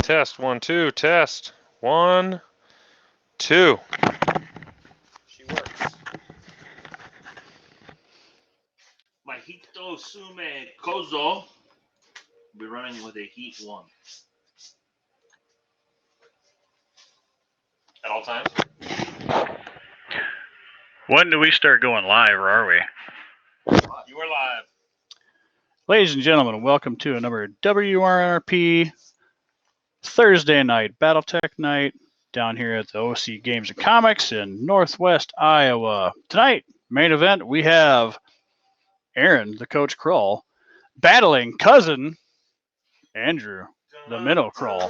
Test, 1, 2, test, 1, 2. She works. Mahito Sume Kozo will be running with a Heat 1. At all times? When do we start going live, or are we? You are live. Ladies and gentlemen, welcome to another WNRP Thursday night Battletech night down here at the OC Games and Comics in Northwest Iowa. Tonight, main event, we have Aaron, the Coach Krull, battling cousin Andrew, the Minnow Krull.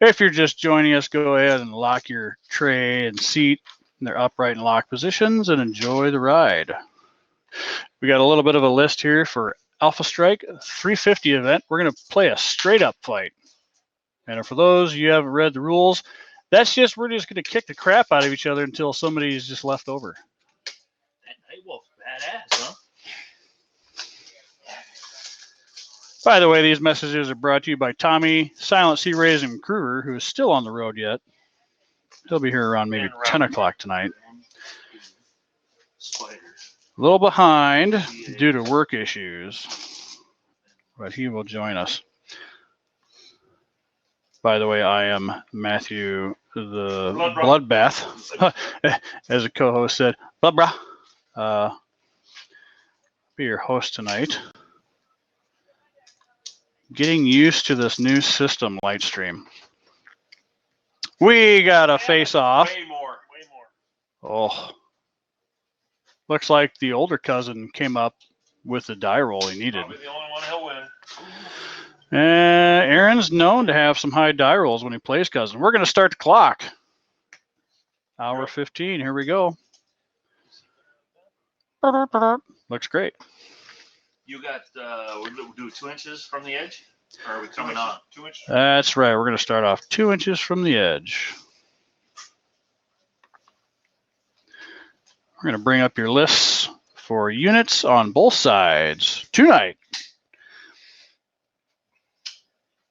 If you're just joining us, go ahead and lock your tray and seat in their upright and locked positions and enjoy the ride. We got a little bit of a list here for Alpha Strike 350 event. We're going to play a straight up fight. And for those you haven't read the rules, we're just going to kick the crap out of each other until somebody's just left over. That Nightwolf's badass, huh? By the way, these messages are brought to you by Tommy, Silent Sea Raising Kruger, who is still on the road yet. He'll be here around maybe 10 o'clock tonight. Spiders. A little behind due to work issues, but he will join us. By the way, I am Matthew, the Bloodbath, as a co-host said. Bloodbra. Be your host tonight. Getting used to this new system, Lightstream. We got a face-off. Way more. Oh. Looks like the older cousin came up with the die roll he needed. Probably the only one he'll win. Aaron's known to have some high die rolls when he plays cousin. We're going to start the clock. Hour 15. Here we go. Looks great. You got, we'll do 2 inches from the edge? Or are we coming on? 2 inches? That's right. We're going to start off 2 inches from the edge. We're going to bring up your lists for units on both sides tonight.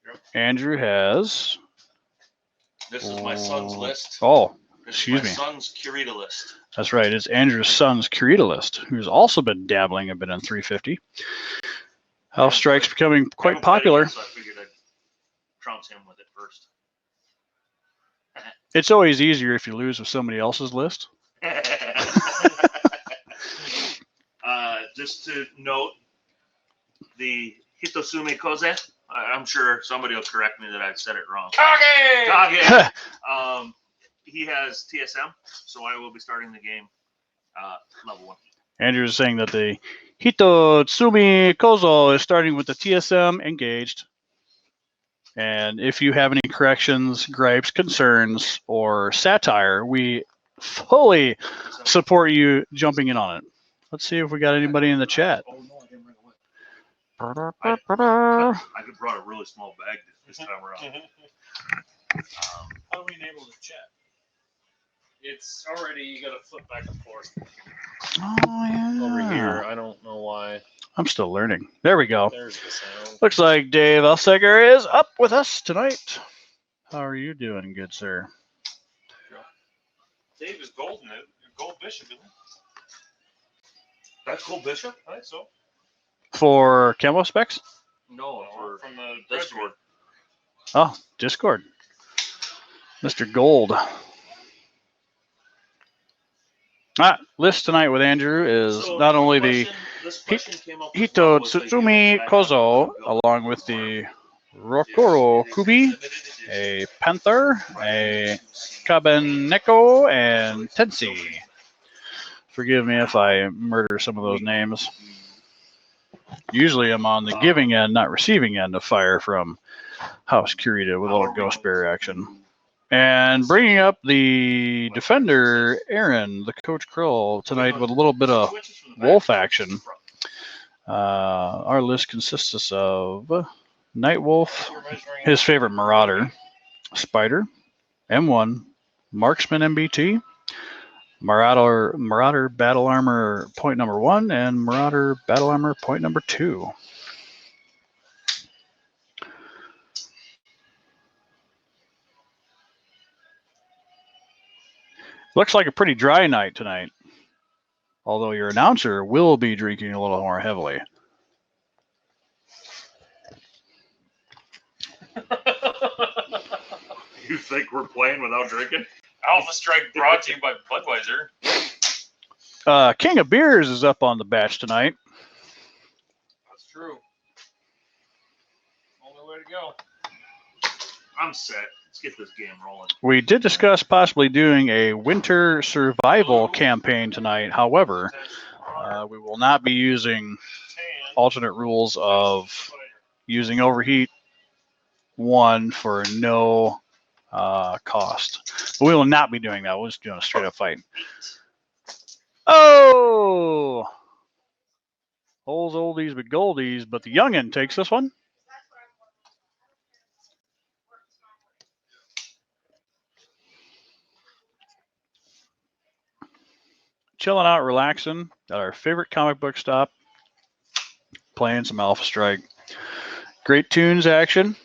Yep. Andrew has. This is my son's list. Oh, This excuse is me. my son's Curita list. That's right. It's Andrew's son's Curita list, who's also been dabbling a bit in 350. House Strike's becoming quite popular. So I figured I'd trounce him with it first. It's always easier if you lose with somebody else's list. Just to note, the Hitosume Koze, I'm sure somebody will correct me that I've said it wrong. Kage! He has TSM, so I will be starting the game level 1. Andrew is saying that the Hitotsumi Kozo is starting with the TSM engaged. And if you have any corrections, gripes, concerns, or satire, we fully support you jumping in on it. Let's see if we got anybody in the chat. Oh, no, I didn't bring a whip. I could brought a really small bag this time around. How do we enable the chat? It's already, you got to flip back and forth. Oh, yeah. Over here, I don't know why. I'm still learning. There we go. There's the sound. Looks like Dave Elseger is up with us tonight. How are you doing, good sir? Dave is golden. Gold Bishop, isn't it? That's Gold Bishop? I think so. For camo specs? No, for from the Discord. Oh, Discord. Mr. Gold. List tonight with Andrew is So not only the this question came up Hito was like, Tsutsumi Kozo, along with the Rokoro Kubi, a Panther, a Kabaneko, and Tensi. Forgive me if I murder some of those names. Usually I'm on the giving end, not receiving end of fire from House Curita with a little Ghost Bear action. And bringing up the defender, Aaron, the Coach Krull, tonight with a little bit of wolf action. Our list consists of Nightwolf, his favorite Marauder, Spider, M1, Marksman MBT, Marauder Battle Armor point number 1, and Marauder Battle Armor point number 2. Looks like a pretty dry night tonight. Although your announcer will be drinking a little more heavily. You think we're playing without drinking? Alpha Strike brought to you by Budweiser. King of Beers is up on the batch tonight. That's true. Only way to go. I'm set. Let's get this game rolling. We did discuss possibly doing a winter survival campaign tonight. However, we will not be using alternate rules of using overheat 1 for no cost. But we will not be doing that. We'll just doing a straight up fight. Oh! Old oldies but goldies, but the youngin takes this one. Chilling out, relaxing at our favorite comic book stop, playing some Alpha Strike. Great tunes action.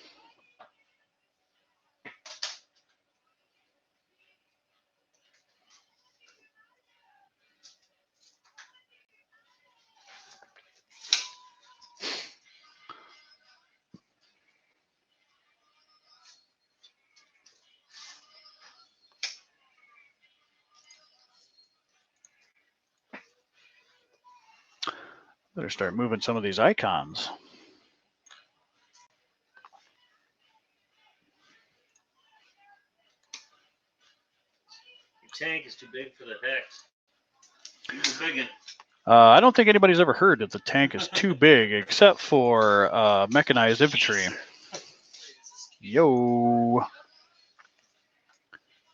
Better start moving some of these icons. Your tank is too big for the hex. He's a big one. I don't think anybody's ever heard that the tank is too big, except for mechanized infantry. Yo.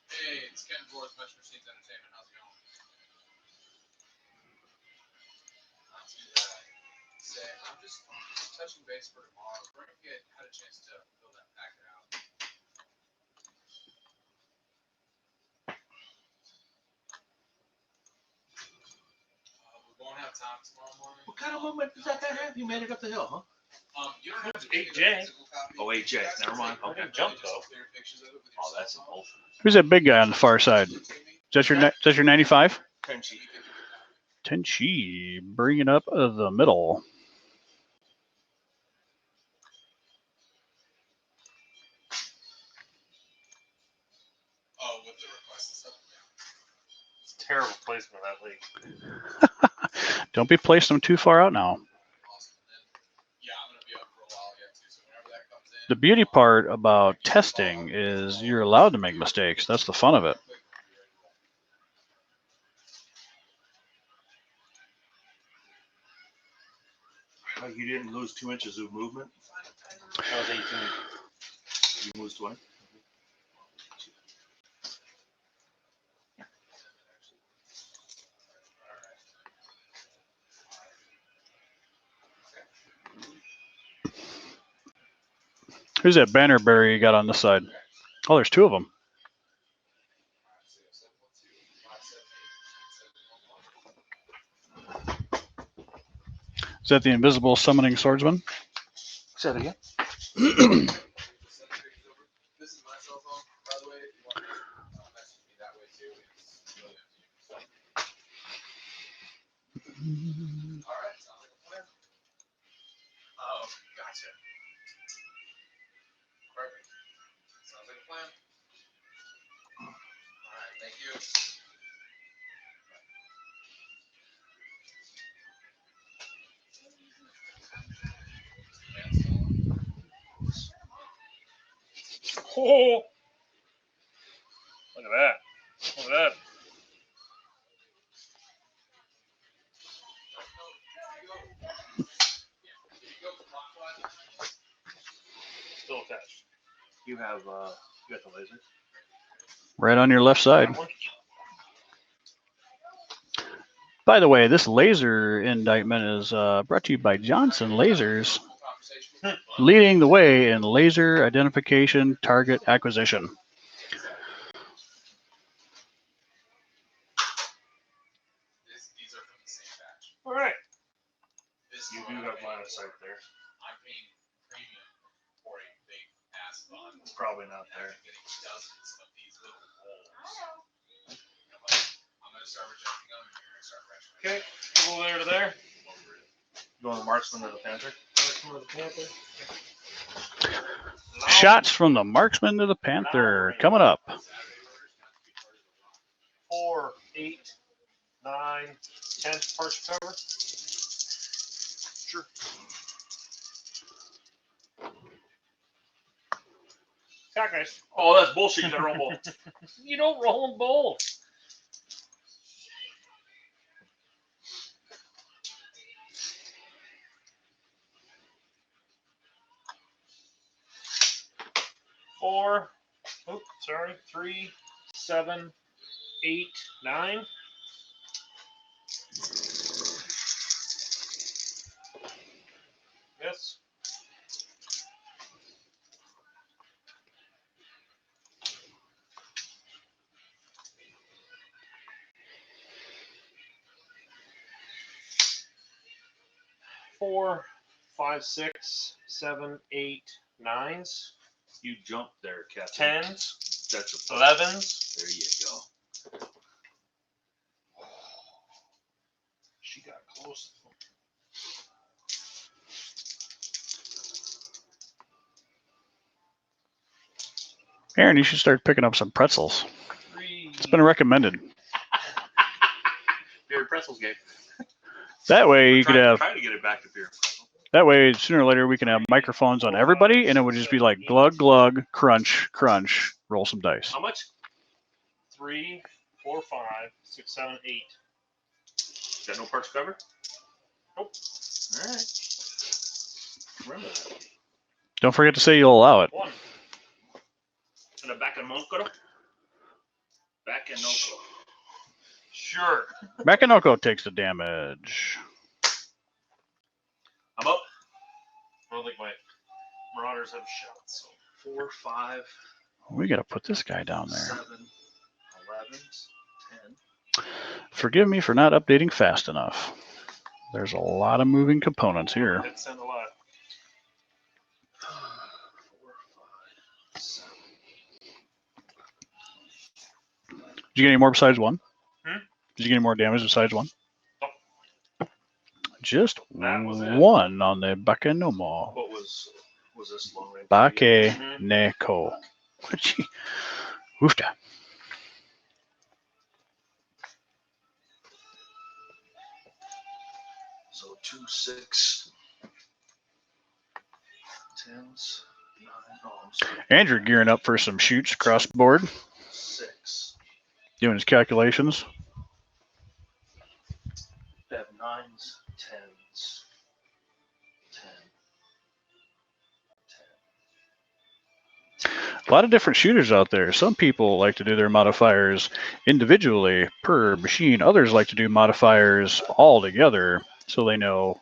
Hey, it's Ken Forrest, Metro Machines Entertainment. How's it going? Not too bad. Say, I'm just touching base for tomorrow. We're going to had a chance to fill that packet out. We won't have time tomorrow morning. What kind of movement does that guy have? He made it up the hill, huh? You don't have to It's get 8J. a physical copy. Oh, 8J. Never mind. Okay. Jump though. Clear pictures of it with your Oh, that's cell an phone. old. Who's that big guy on the far side? Is that your 95? Tenchi. Tenchi, bring it up the middle. Oh, with the request and stuff. Yeah. It's a terrible placement of that league. Don't be placing them too far out now. Awesome. And yeah, I'm gonna be up for a while yet too. So whenever that comes in. The beauty part about testing is you're allowed to make mistakes. That's the fun of it. Oh, you didn't lose 2 inches of movement? That was 18. You lose 20? Who's that banner bearer you got on this side? Oh, there's 2 of them. Is that the invisible summoning swordsman? Say that again. This is my cell phone, by the way. If you want to message me that way too, it's really up to you. All right, sounds like a plan. Oh, gotcha. Perfect. Sounds like a plan. All right, thank you. Oh, look at that. Look at that. Still attached. You have, you got the laser? Right on your left side. That one? By the way, this laser indictment is brought to you by Johnson Lasers, leading the way in laser identification target acquisition. These are from the same batch. All right. This You is do what have I'm line of paying sight for. there. I'm paying premium for a big ass fund. It's probably not And there. I'm getting dozens of these little rolls. I'm go there to there. You want the marksman or the panther? Marksman of the Panther. Shots from the marksman to the panther coming up. 4, 8, 9, 10 parts cover. Sure. Cock guys. Oh, that's bullshit. You gotta roll both. You don't roll them both. Four. Oops, sorry. 3, 7, 8, 9. Yes. Four, 5, 6, 7, 8, 9s. You jumped there, Captain. 10s. That's a 11s. There you go. She got close. Aaron, you should start picking up some pretzels. 3. It's been recommended. Beer and pretzels game. That way you could have. Try to get it back to beer and pretzels. That way, sooner or later, we can have microphones on everybody, and it would just be like glug, glug, crunch, crunch, roll some dice. How much? 3, 4, 5, 6, 7, 8. Got no parts cover? Nope. All right. Remember that. Don't forget to say you'll allow it. 1. And a back and Noko? Back and Noko. Sure. Makanoko takes the damage. I'm up. I don't think my Marauders have shots. So 4, 5, We got to put this guy down there. 7, 11s, 10. Forgive me for not updating fast enough. There's a lot of moving components here. Hit send a lot. 4, 5, 7. Did you get any more besides one? Hmm? Did you get any more damage besides one? Just That was it. one on the Bakenomo. What was this long range? Bakeneko. Gee. Woofda. So 2, 6, 10s, 9. Oh, I'm sorry. Andrew gearing up for some shoots across the board, 6. doing his calculations. They have 9s, 10s, 10. A lot of different shooters out there. Some people like to do their modifiers individually per machine. Others like to do modifiers all together so they know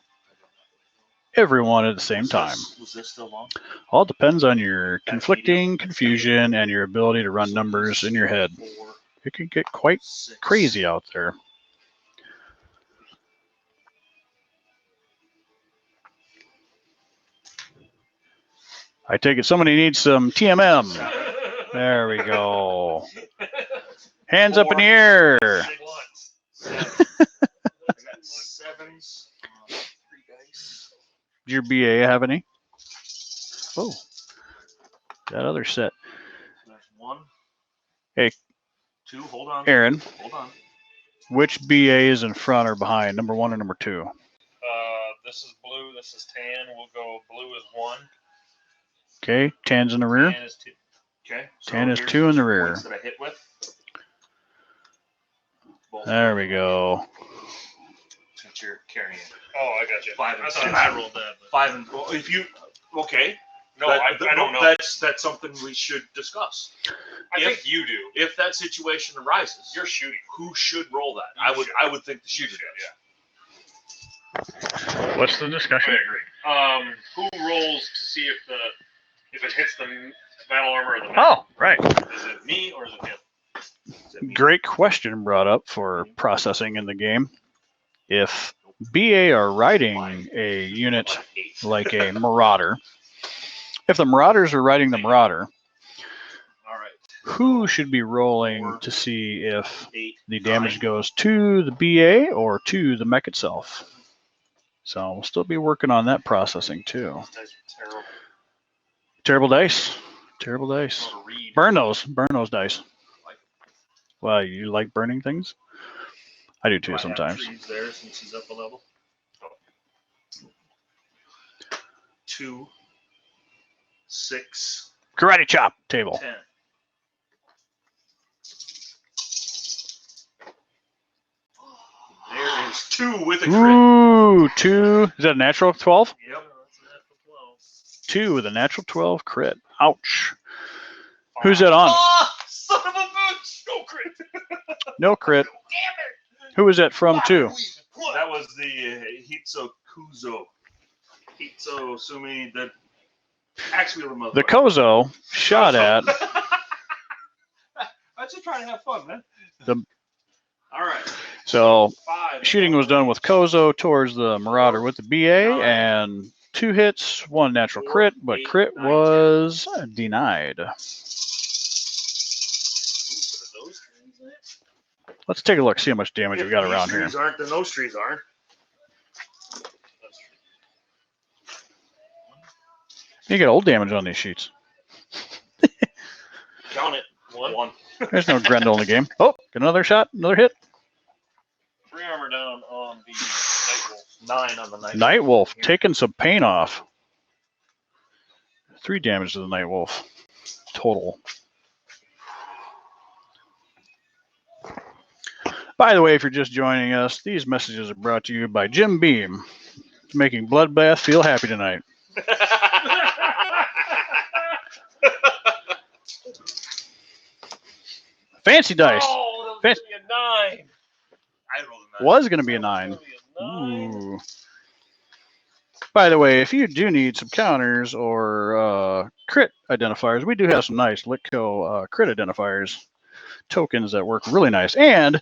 everyone at the same time. Was this still long? All depends on your conflicting confusion and your ability to run numbers in your head. 4, It can get quite 6. crazy out there. I take it somebody needs some TMM. There we go. Hands up in the air. Big ones. 7. I got 7s. 3 dice. Did your BA have any? Oh, that other set. There's 1. Hey. 2. Hold on. Aaron, Hold on. which BA is in front or behind, number 1 or number 2? This is blue. This is tan. We'll go blue is 1. Okay, tan's in the rear. Tan is 2. Okay. So 10 is here's 2 in the two rear. points that I hit with. Both There we go. Since you're carrying. Oh, I got you. 5 and I 6. thought I rolled that. But 5 and well, if you okay. no, That- I don't know. That's something we should discuss. I think you do. If that situation arises, You're shooting. who should roll that? You I would think the You shooter should, does. yeah. What's the I discussion? agree. Who rolls to see if it hits the battle armor or the map? Oh, right. Is it me or is it him? Is it me? Great question brought up for processing in the game. If BA are riding a unit 8. like a Marauder, if the Marauders are riding the Marauder, All right. who should be rolling to see if 8, the 9. damage goes to the BA or to the mech itself. So we'll still be working on that processing too. Those dice are terrible. Terrible dice. Terrible dice. Not a read. Burn those dice. Well, you like burning things? I do Do too I have sometimes. trees there since he's up a level? 2, 6, Karate chop table. 10. There is 2 with a crit. Ooh, 2. Is that a natural 12? Yep. 2 with a natural 12 crit. Ouch. Who's that on? Oh, son of a bitch! No crit. No crit. Damn Who is that from too? it! That was the Hitsukuzo. Hitsusumi, the axe wheeler mother. The Kozo shot at I'm just trying to have fun, man. All right. so 5. shooting was done with Kozo towards the Marauder with the BA and 2 hits, 1 natural crit, but crit was denied. Let's take a look, see how much damage we got If around these here. trees aren't, then those trees aren't. You get old damage on these sheets. Count it. 1. There's no Grendel in the game. Oh, get another shot, another hit. 3 armor down on the Night Wolf. 9 on the night. Night Wolf taking some pain off. 3 damage to the Night Wolf total. By the way, if you're just joining us, these messages are brought to you by Jim Beam, making Bloodbath feel happy tonight. Fancy dice. Oh, that was gonna be a 9. I rolled a 9. Was going to be a 9. That was gonna be a 9. Ooh. By the way, if you do need some counters or crit identifiers, we do have some nice Litco crit identifiers tokens that work really nice. And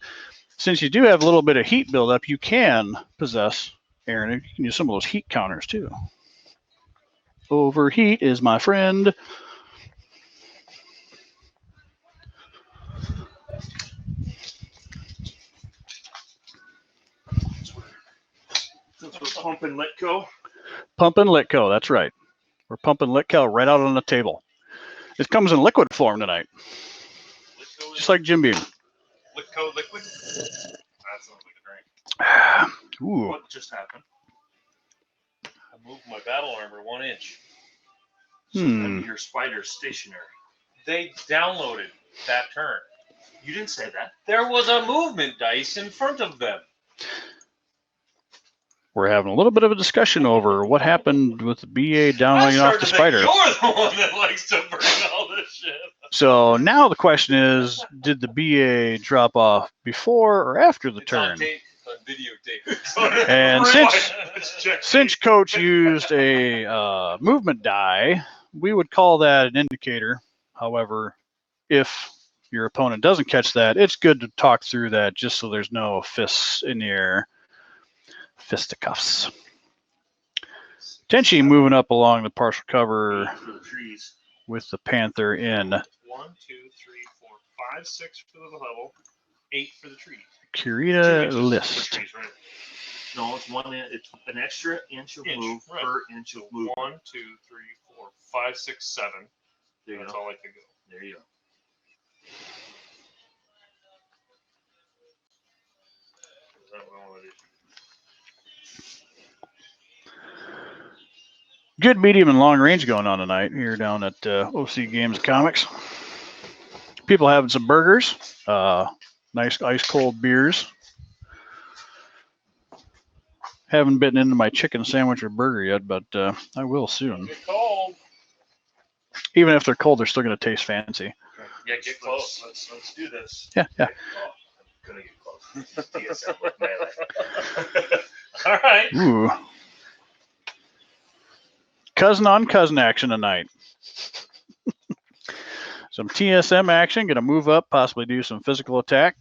since you do have a little bit of heat buildup, you can possess, Aaron, you can use some of those heat counters too. Overheat is my friend. Since we're pumping Litco. Pumping Litco, that's right. We're pumping Litco right out on the table. It comes in liquid form tonight, just like Jim Beam. Litco liquid? That sounds like a drink. Ooh. What just happened? I moved my battle armor 1 inch. So then your spider's stationary. They downloaded that turn. You didn't say that. There was a movement dice in front of them. We're having a little bit of a discussion over what happened with the BA downloading off the spider. You're the one that likes to burn all this shit. So now the question is, did the BA drop off before or after the It's on turn? tape. It's on videotape. And Rewind. since Coach used a movement die, we would call that an indicator. However, if your opponent doesn't catch that, it's good to talk through that just so there's no fists in the air. Fisticuffs. Tenchi moving up along the partial cover For the trees. with the Panther in 1, 2, 3, 4, 5, 6 for the level, 8 for the tree. 2 Kurita inches for list. trees, right? No, it's 1 inch. It's an extra inch of Inch, move right. per inch of move. 1, 2, 3, 4, 5, 6, 7. There you That's go. all I could go. There you go. Is that what I wanna do? Good medium and long range going on tonight here down at OC Games Comics. People having some burgers, nice ice cold beers. Haven't bitten into my chicken sandwich or burger yet, but I will soon. Get cold. Even if they're cold, they're still going to taste fancy. Yeah, get close. Let's do this. Yeah, yeah. Oh, I'm gonna get close. DSM with melee. All right. Ooh. Cousin on cousin action tonight. Some TSM action. Going to move up, possibly do some physical attack.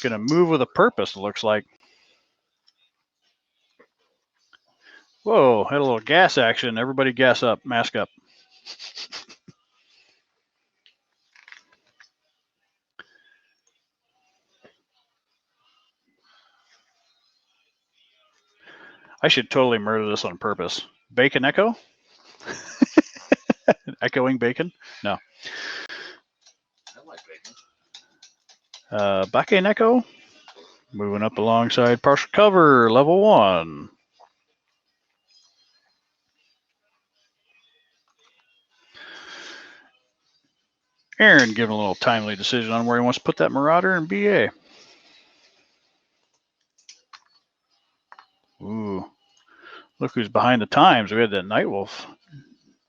Going to move with a purpose, it looks like. Whoa, had a little gas action. Everybody gas up, mask up. I should totally murder this on purpose. Bacon Echo? Echoing bacon? No. I like bacon. Bacon Echo? Moving up alongside partial cover, level 1. Aaron giving a little timely decision on where he wants to put that Marauder in BA. Ooh. Look who's behind the times. We had that Nightwolf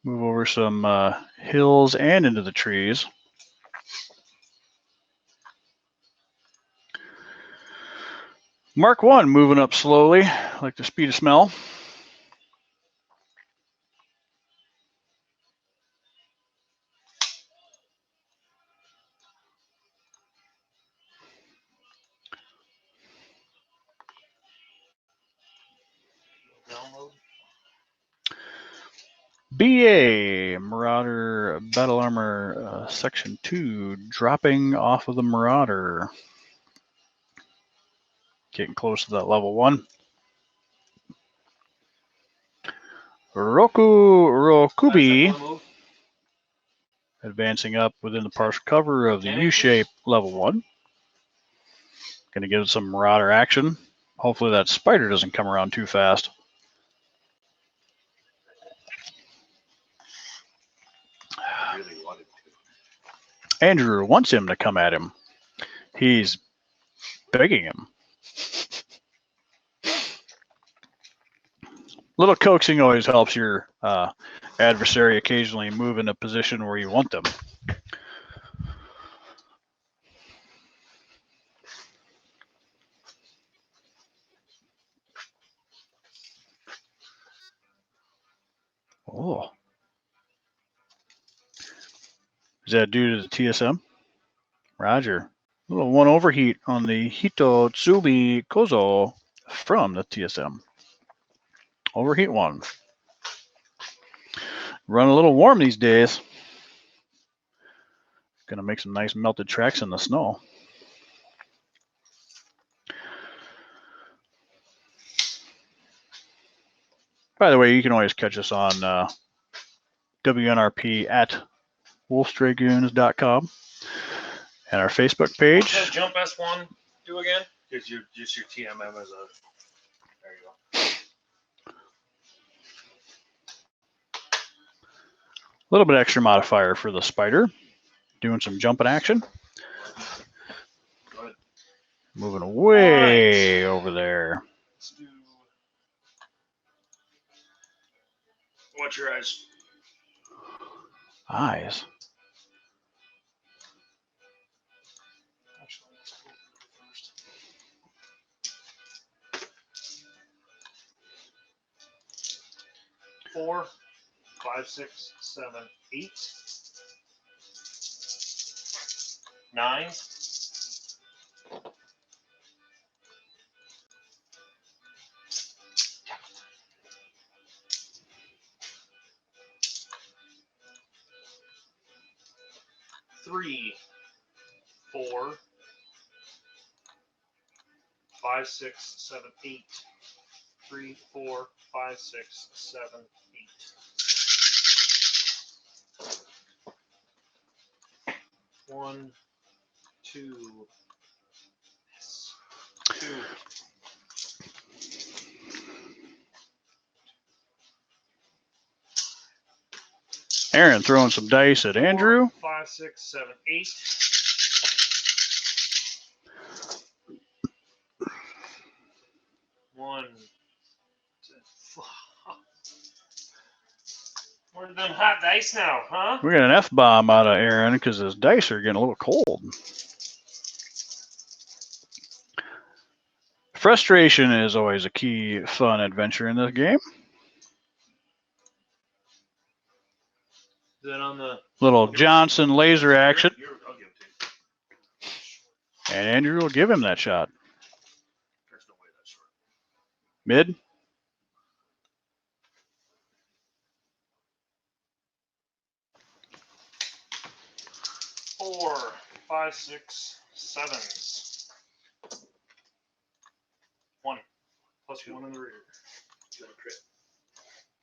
move over some hills and into the trees. Mark 1 moving up slowly, like the speed of smell. Download. BA, Marauder Battle Armor Section 2, dropping off of the Marauder. Getting close to that level 1. Rokubi, advancing up within the partial cover of the U-shape level 1. Going to give it some Marauder action. Hopefully that spider doesn't come around too fast. Really wanted to. Andrew wants him to come at him. He's begging him. Little coaxing always helps your adversary occasionally move in a position where you want them. Oh. Is that due to the TSM? Roger. A little one overheat on the Hitotsubi Kozo from the TSM. Overheat 1. Run a little warm these days. Gonna make some nice melted tracks in the snow. By the way, you can always catch us on WNRP at wolfsdragoons.com and our Facebook page. What does Jump S1 do again? Just your TMM as a. There you go. A little bit extra modifier for the spider. Doing some jumping action. Good. Moving way over there. Let's do. Watch your eyes. Eyes. Actually, let's go first. 4, 5, 6, 7, 8, 9. 3, 4, 5, 6, 7, 8. 3, 4, 5, 6, 7, 8. 1, 2. Yes. 2. Aaron throwing some dice at Andrew. 4, 5, 6, 7, 8. 1. Where are them hot dice now, huh? We got an F-bomb out of Aaron because his dice are getting a little cold. Frustration is always a key fun adventure in this game. Is that on the Little Johnson laser action. I'll give it to you. And Andrew will give him that shot. There's no way that's short. Mid. Four, 5, 6, 7. 1. Plus 1 in the rear.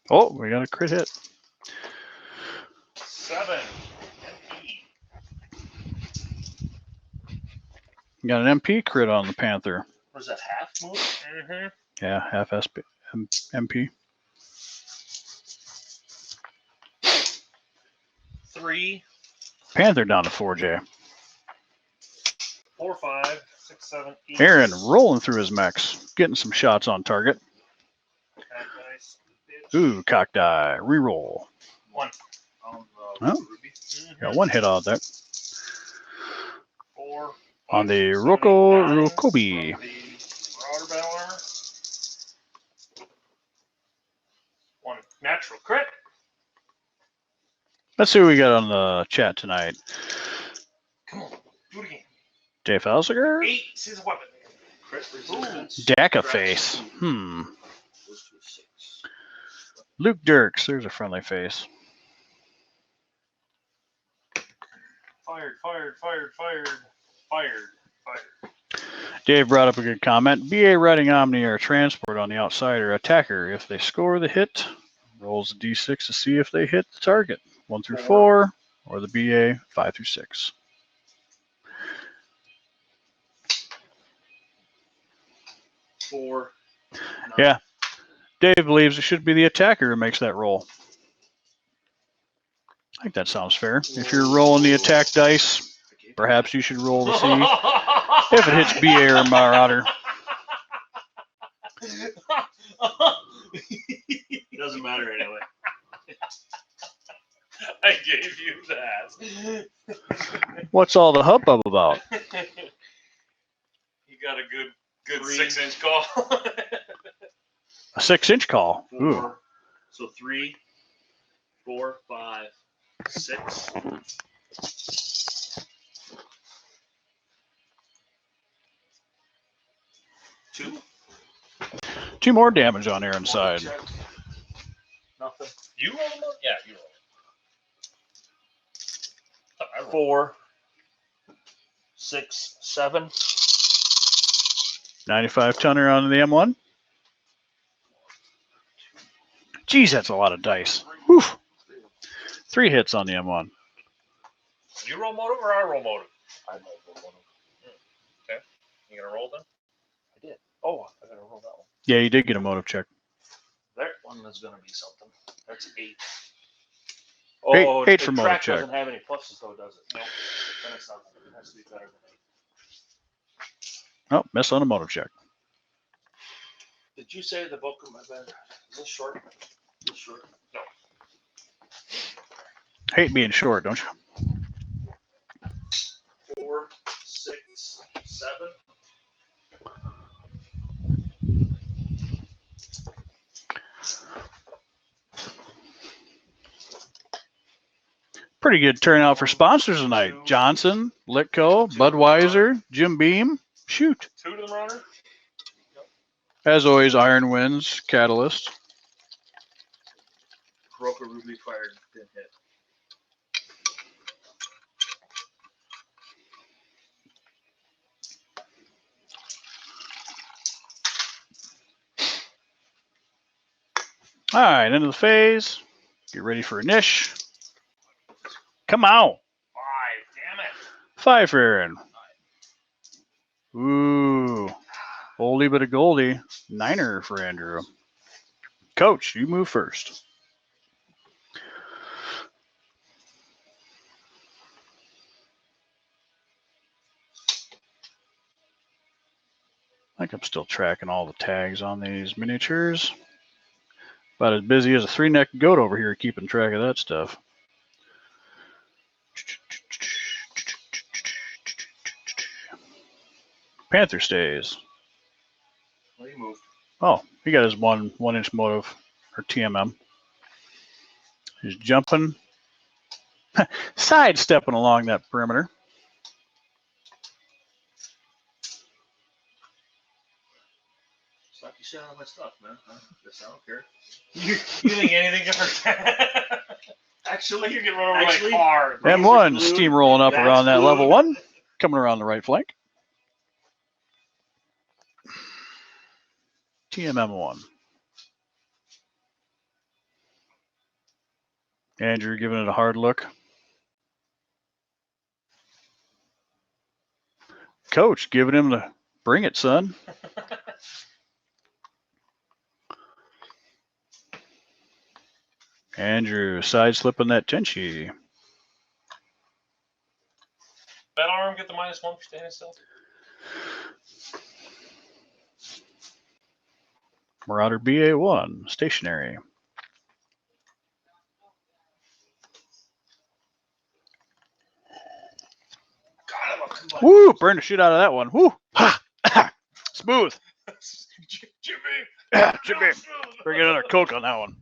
Oh, we got a crit hit. 7. MP. Got an MP crit on the Panther. Was that half move? Mm-hmm. Yeah, half SP, MP. 3, Panther down to 4J. 4, 5, 6, 7, 8. Aaron rolling through his mechs, getting some shots on target. That dice, bitch. Ooh, cock die. Reroll. 1. Oh, Mhm. got one hit on there. 4. On 5, the 6, 7, Roko 8, 9 Rokobi. from the Marauder Battle Armor. 1 natural crit. Let's see what we got on the chat tonight. Come on, do it again. Dave Elsiger? 8 is a weapon. Daka face. Luke Dirks. There's a friendly face. Fired, fired, fired, fired, fired, fired. Dave brought up a good comment. BA riding Omni or transport on the outsider attacker. If they score the hit, rolls a d6 to see if they hit the target. 1 through 4, or the BA 5 through 6. Four. Yeah. Dave believes it should be the attacker who makes that roll. I think that sounds fair. If you're rolling the attack dice, perhaps you should roll to see if it hits BA or Marauder. Doesn't matter anyway. I gave you that. What's all the hubbub about? You got a good 3. 6-inch call. A 6-inch call. 4. Ooh. So 3, 4, 5, 6. 2. 2 more damage on Aaron's side. Nothing. You roll them? Yeah, you roll. I roll. 4, 6, 7. 95 tonner on the M1. Geez, that's a lot of dice. Whew. 3 hits on the M1. You roll motive or I roll motive? I might roll one. Okay. You gonna roll then? I did. Oh, I gotta roll that one. Yeah, you did get a motive check. That one is gonna be something. That's 8. Eight- Oh, eight the for motive track check. doesn't have any pluses though, does it? No. Then it's not. It has to be better than 8. Oh, miss on a motive check. Did you say the bulk of my bed? Is this short? This short? No. Hate being short, don't you? 4, 6, 7. Pretty good turnout for sponsors tonight. Johnson, Litco, Budweiser, Jim Beam. Shoot. 2 to the runner? As always, Iron Winds, Catalyst. Roker Ruby fired. Didn't hit. All right, end of the phase. Get ready for a niche. Come on. 5. Damn it. 5 for Aaron. Ooh. Oldie but a goldie. 9er for Andrew. Coach, you move first. I think I'm still tracking all the tags on these miniatures. About as busy as a 3-necked goat over here keeping track of that stuff. Panther stays. Well, he moved. Oh, he got his 1-inch motive, or TMM. He's jumping, sidestepping along that perimeter. Stop you shit on my stuff, man. I don't care. You think anything different? Actually, You can run over Actually- my car. M1 glued. steamrolling up That's around that glued. level 1, coming around the right flank. TMM1. Andrew giving it a hard look. Coach giving him the bring it, son. Andrew side slipping that Tenchi. Battle arm get the -1 for standing still. Marauder BA1 stationary. Woo! Burned the shit out of that one. Woo! Ha! Smooth. Jimmy. Yeah, Jimmy. Bring another Coke on that one.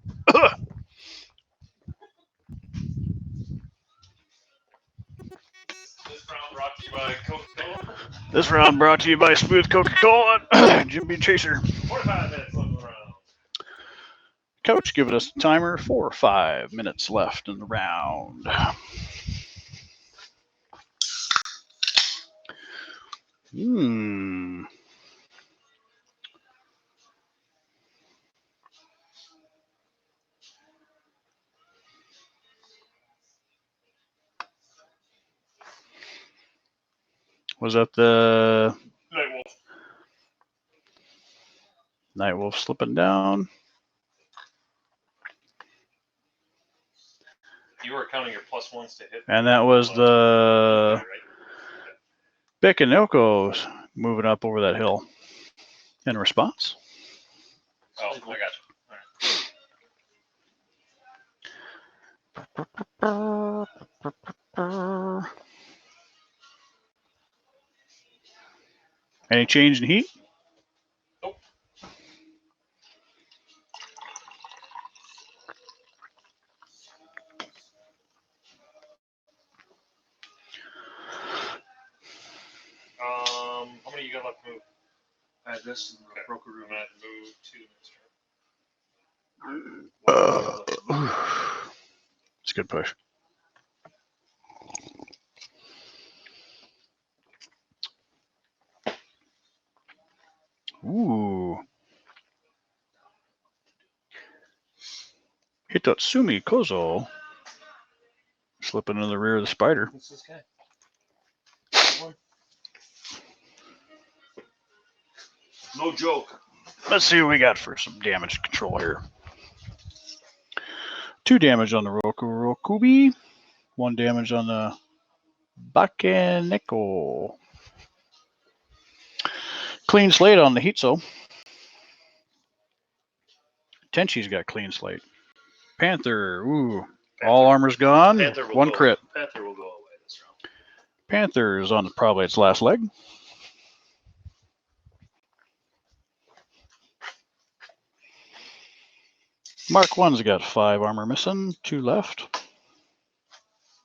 This round brought to you by Coca-Cola. This round brought to you by Smooth Coca-Cola. Jimmy Chaser. 45 minutes left in the round. Coach giving us a timer. 4 or 5 minutes left in the round. Was that the Night Wolf. Night Wolf slipping down? You were counting your +1s to hit. And that was the Right. Bekanokos moving up over that hill. In response. Oh, I got you. Any change in heat? Nope. How many you got left to move? I had this and Okay. broker room. I'm gonna move 2 next turn. It's a good push. Ooh. Hitotsumi Kozo slipping into the rear of the spider. Who's this guy? No joke. Let's see what we got for some damage control here. 2 damage on the Rokubi. 1 damage on the Bakeneko. Clean slate on the Hitso. Tenchi's got clean slate. Panther. Ooh. All armor's gone. Panther will 1 go. crit. Panther will go away this round. Panther is on probably its last leg. Mark 1's got 5 armor missing, 2 left.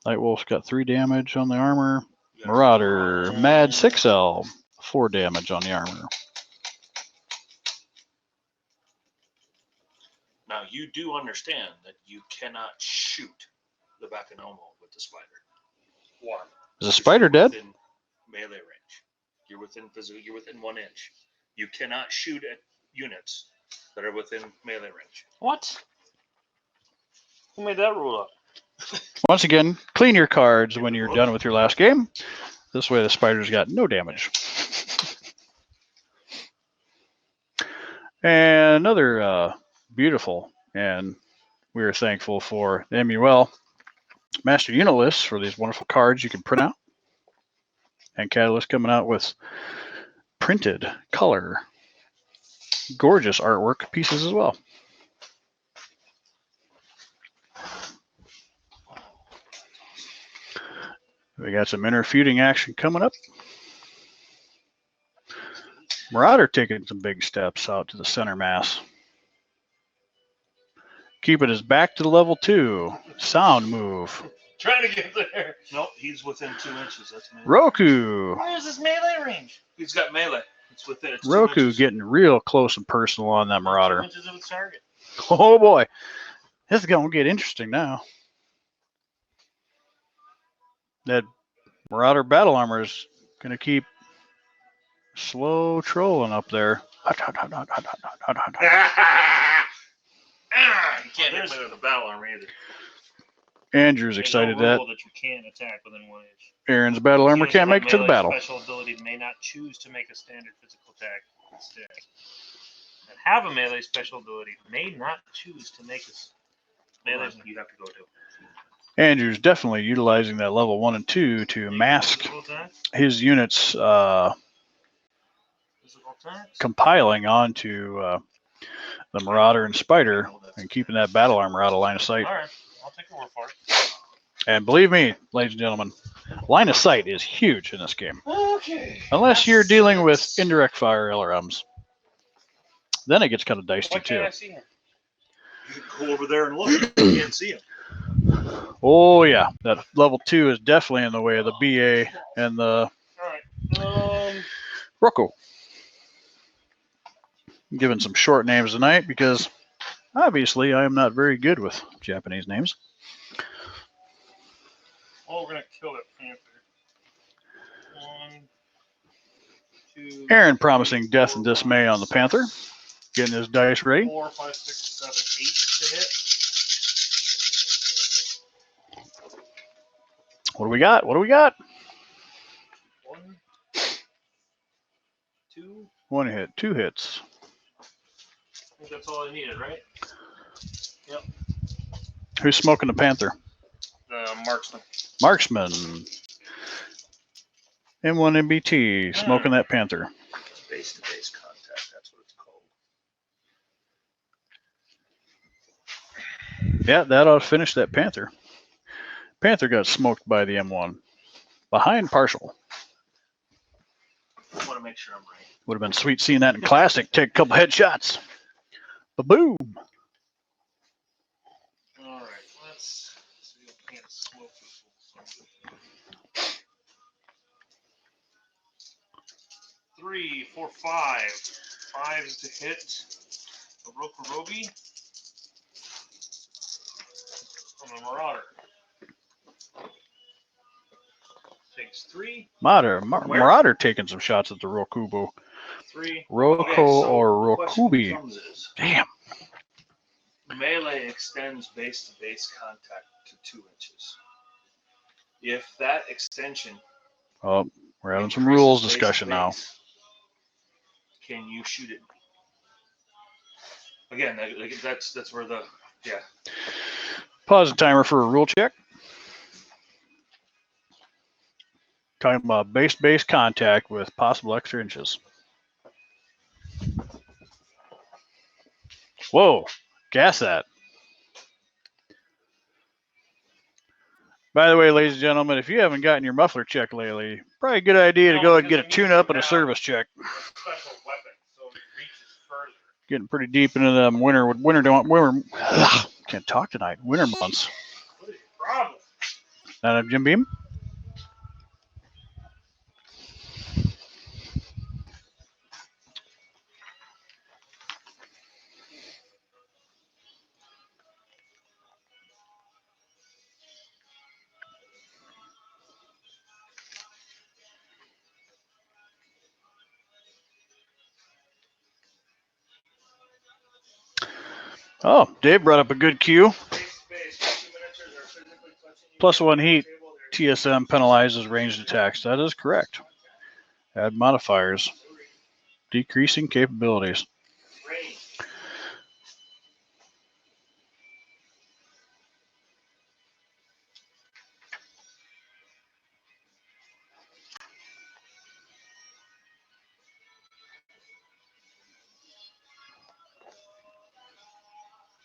Night Wolf's got 3 damage on the armor. Marauder, Mad 6L, 4 damage on the armor. Now you do understand that you cannot shoot the Bakanomo with the spider. Why? Is the spider dead? Within melee range. You're within 1 inch. You cannot shoot at units that are within melee range. What? Who made that rule up? Once again, clean your cards when you're done with your last game. This way the spider's got no damage. And another beautiful, and we are thankful for the MUL Master Unit lists for these wonderful cards you can print out. And Catalyst coming out with printed color, gorgeous artwork pieces as well. We got some interfeuding action coming up. Marauder taking some big steps out to the center mass. Keeping his back to the level 2. Sound move. Trying to get there. Nope, he's within 2 inches. That's melee. Roku. Where's his melee range? He's got melee. It's within. It's 2 Roku inches. getting real close and personal on that 2 Marauder. inches of its target. Oh boy. This is going to get interesting now. That Marauder battle armor is going to keep slow trolling up there. You can't hit me with a battle armor either. Andrew's There's excited no that rule that you can't attack within 1 inch. Aaron's battle armor Units can't with make it to the melee battle. Special ability may not choose to make a standard physical attack instead. And have a melee special ability may not choose to make a melee. You have to go to. Andrew's definitely utilizing that level 1 and 2 to mask Physical attack, his units physical attacks. compiling onto the Marauder and Spider and keeping that battle armor out of line of sight. All right, I'll take your word for it. And believe me, ladies and gentlemen, line of sight is huge in this game. Okay. Unless you're dealing with indirect fire LRMs. Then it gets kind of dicey Why too. can't I see him? You can go over there and look. You can't see him. Oh yeah, that level 2 is definitely in the way of the BA and the All right. Rocco. I'm giving some short names tonight because obviously I am not very good with Japanese names. Oh, we're gonna kill that panther. 1, 2. Aaron promising death and dismay on the Panther. Getting his dice ready. 4, 5, 6, 7, 8 to hit. What do we got? What do we got? 1, 2. 1 hit, 2 hits. I think that's all I needed, right? Who's smoking the Panther? Marksman. Marksman. M1 MBT smoking that Panther. Face-to-face contact, that's what it's called. Yeah, that ought to finish that Panther. Panther got smoked by the M1. Behind partial. I want to make sure I'm right. Would have been sweet seeing that in Classic. Take a couple headshots. Ba-boom. All right, let's see if I can't smoke this one. 3, 4, 5. 5s to hit. A Rokurobi. On a Marauder. Takes 3. Marauder taking some shots at the Rokubo. 3. Roko Okay, so or the question Rokubi. becomes is, Damn. melee extends base-to-base contact to 2 inches. If that extension Oh, we're having some increases rules discussion now. base-to-base, can you shoot it? Again, that's where the Pause the timer for a rule check. Talking about base contact with possible extra inches. Whoa, gas that. By the way, ladies and gentlemen, if you haven't gotten your muffler checked lately, probably a good idea to go and get a tune-up and a service check. special weapon, so it reaches further. Getting pretty deep into them winter can't talk tonight. Winter months. What is your problem? Not a Jim Beam? Oh, Dave brought up a good cue. +1 heat. TSM penalizes ranged attacks. That is correct. Add modifiers. Decreasing capabilities.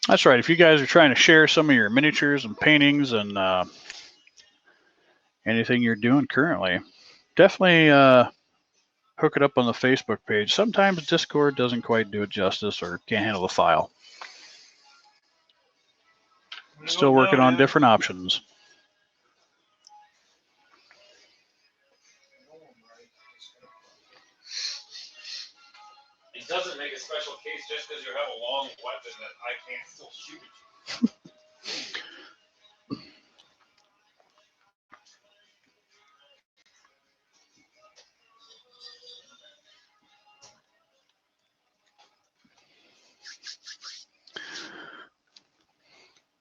That's right. If you guys are trying to share some of your miniatures and paintings and anything you're doing currently, definitely hook it up on the Facebook page. Sometimes Discord doesn't quite do it justice or can't handle the file. Still working on different options. It doesn't make a special case just because you have a long weapon that I can't still shoot.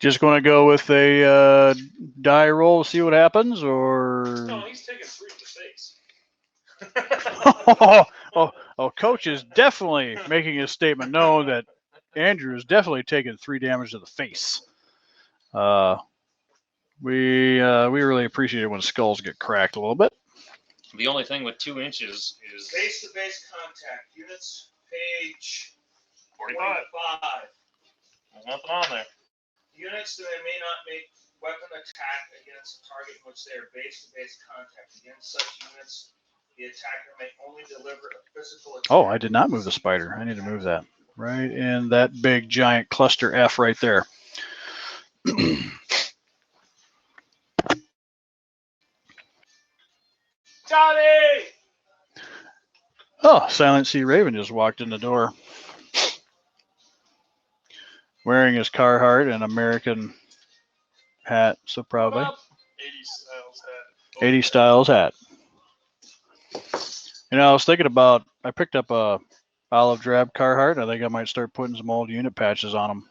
Just going to go with a die roll, see what happens, No, or he's taking 3 to the face. Coach is definitely making a statement. No, that Andrew is definitely taking 3 damage to the face. We really appreciate it when skulls get cracked a little bit. The only thing with 2 inches is Face-to-face contact units, page 45. 45. There's nothing on there. Units that may not make weapon attack against a target in which they are face-to-face contact. Against such units, the attacker may only deliver a physical attack. Oh, I did not move the spider. I need to move that. Right in that big giant cluster F right there. Johnny! Oh, Silent Sea Raven just walked in the door. Wearing his Carhartt and American hat, so proudly. 80 Styles hat. You know, I was thinking about, I picked up a olive drab Carhartt. I think I might start putting some old unit patches on them.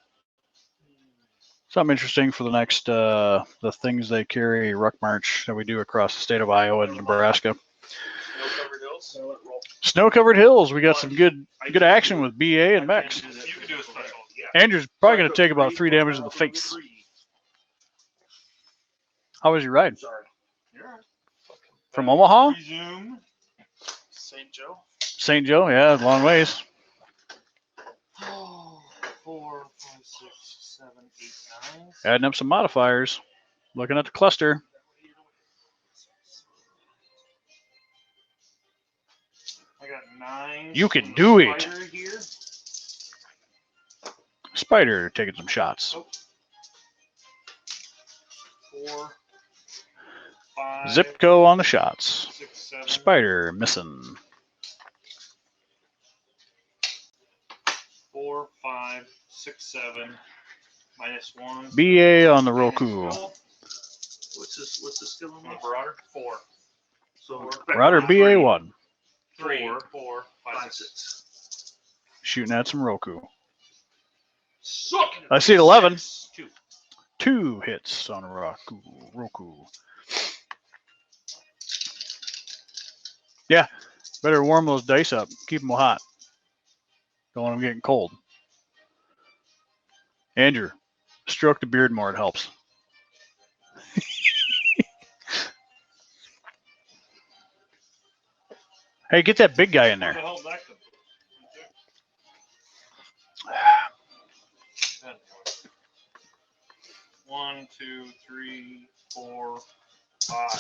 Something interesting for the next, the things they carry ruck march that we do across the state of Iowa and Nebraska. Snow-covered hills. Snow-covered hills. We got some good action with BA and Mex. You can do a special. Yeah. Andrew's probably going to take about 3 damage to the face. How was your ride? Sorry. From Omaha? Resume. St. Joe. St. Joe, yeah, long ways. 4, 5, 6, 7, 8, 9. Adding up some modifiers. Looking at the cluster. I got 9. You can do it. Spider here. Spider taking some shots. 4, 5. Zipco on the shots. 6, 7. Spider missing. 4, 5, 6, 7. -1. BA on the Roku. What's this skill on the Marauder? 4. So Marauder BA1. 3, 4, 5, 6. Shooting at some Roku. Sucking it. I see 11. 2. 2 hits on Roku. Yeah, better warm those dice up. Keep them hot. Don't want them getting cold. Andrew, stroke the beard more. It helps. Hey, get that big guy in there. 1, 2, 3, 4, 5.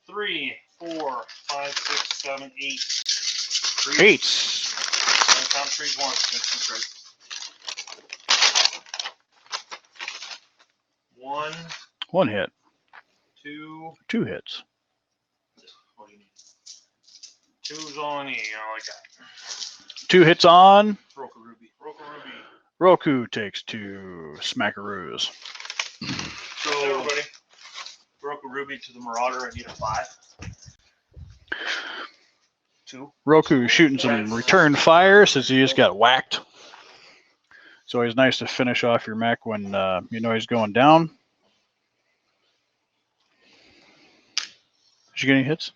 3, 4, 5, 6, 7, 8. 8s. Count 3s once. That's right. 1, 1 hit. 2. 2 hits. What do you need? 2's all I need. I like that. 2 hits on. Roku Ruby. Roku takes 2 smackaroos. So, everybody. Roku Ruby to the Marauder. I need a 5. 2. Roku shooting some return fire since he just got whacked. It's always nice to finish off your mech when you know he's going down. Did you get any hits?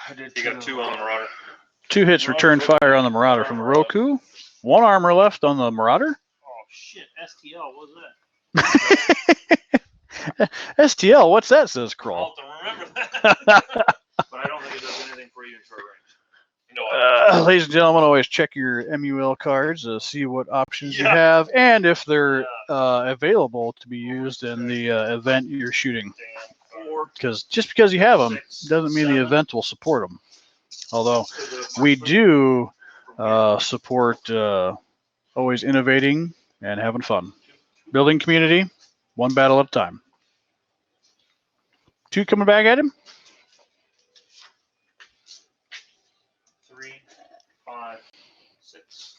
I did. You got 2 on the Marauder. 2 hits return fire on the Marauder from the Roku. 1 armor left on the Marauder. Oh, shit. STL, what was that? STL, what's that, says Kroll. I'll have to remember that. But I don't think it does anything for you in short range. No. Ladies and gentlemen, always check your MUL cards to see what options you have and if they're available to be used in the event you're shooting. Because just because you have them doesn't mean the event will support them. Although we do support always innovating and having fun. Building community, 1 battle at a time. 2 coming back at him. 3, 5, 6.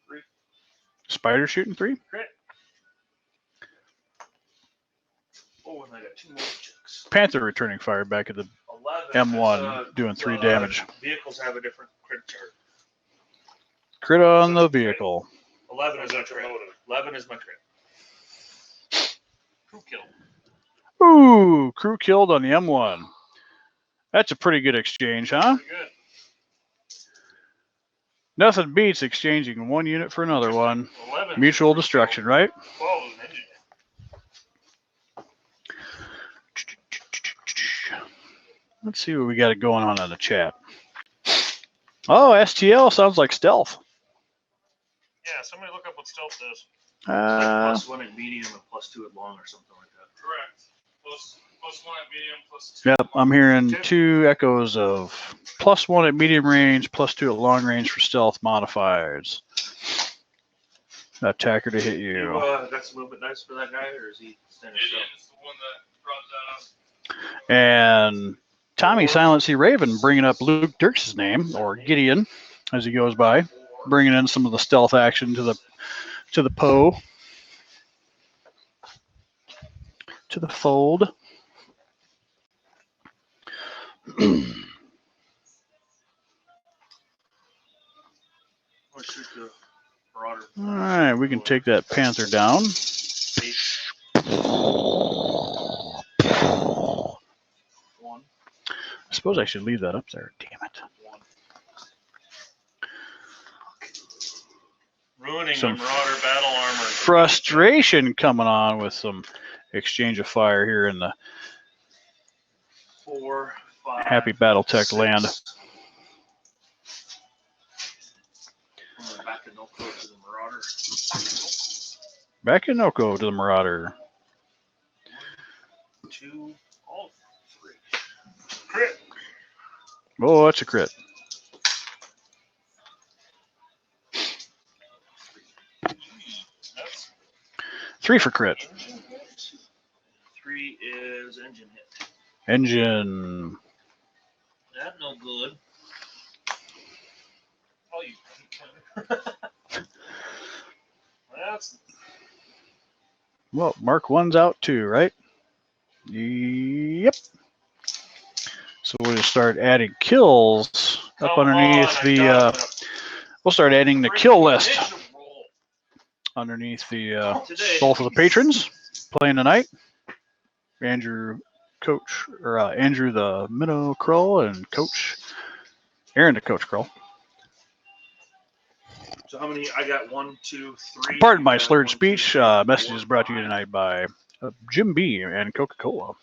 3. Spider shooting 3. Crit. Oh, and I got 2 more checks. Panther returning fire back at the 11. M1 doing 3 damage. Vehicles have a different crit chart. Crit on the vehicle. 11 is my crit. 11 is my crit. Crew kill. Ooh, crew killed on the M1. That's a pretty good exchange, huh? Pretty good. Nothing beats exchanging one unit for another one. 11. Mutual destruction, right? 12 is an engine. Let's see what we got going on in the chat. Oh, STL sounds like stealth. Yeah, somebody look up what stealth is. Like +1 at medium and +2 at long or something like that. Correct. +1 at medium, +2. Yep, I'm hearing 2 echoes of +1 at medium range, +2 at long range for stealth modifiers. Attacker to hit You you. got some movement dice for that guy, or is he standing still? Gideon is the one that brought that up. And Tommy Silent Sea Raven bringing up Luke Dirks' name, or Gideon, as he goes by, bringing in some of the stealth action to the Poe, to the fold. Let's shoot the Marauder. All right, we can take that Panther down. 1. I suppose I should leave that up there. Damn it. 1. Ruining Some my Marauder battle armor. Frustration coming on with some exchange of fire here in the 4, 5. Happy Battletech 6. land. Back in Noko to the Marauder. Back in Noko to the Marauder. 2, all 3. Crit. Oh, that's a crit. That's 3 for crit. engine hit. 3 is engine hit. Engine. That no good. Oh, you That's Well, Mark 1's out too, right? Yep. So we'll just start adding kills up underneath the. We'll start adding the kill list underneath the both of the patrons playing tonight. Andrew, Coach, or Andrew the Minnow Crow, and Coach Aaron the Coach Crow. So how many? I got 1, 2, 3. Pardon my slurred speech. Message is brought to you tonight by Jim B and Coca-Cola.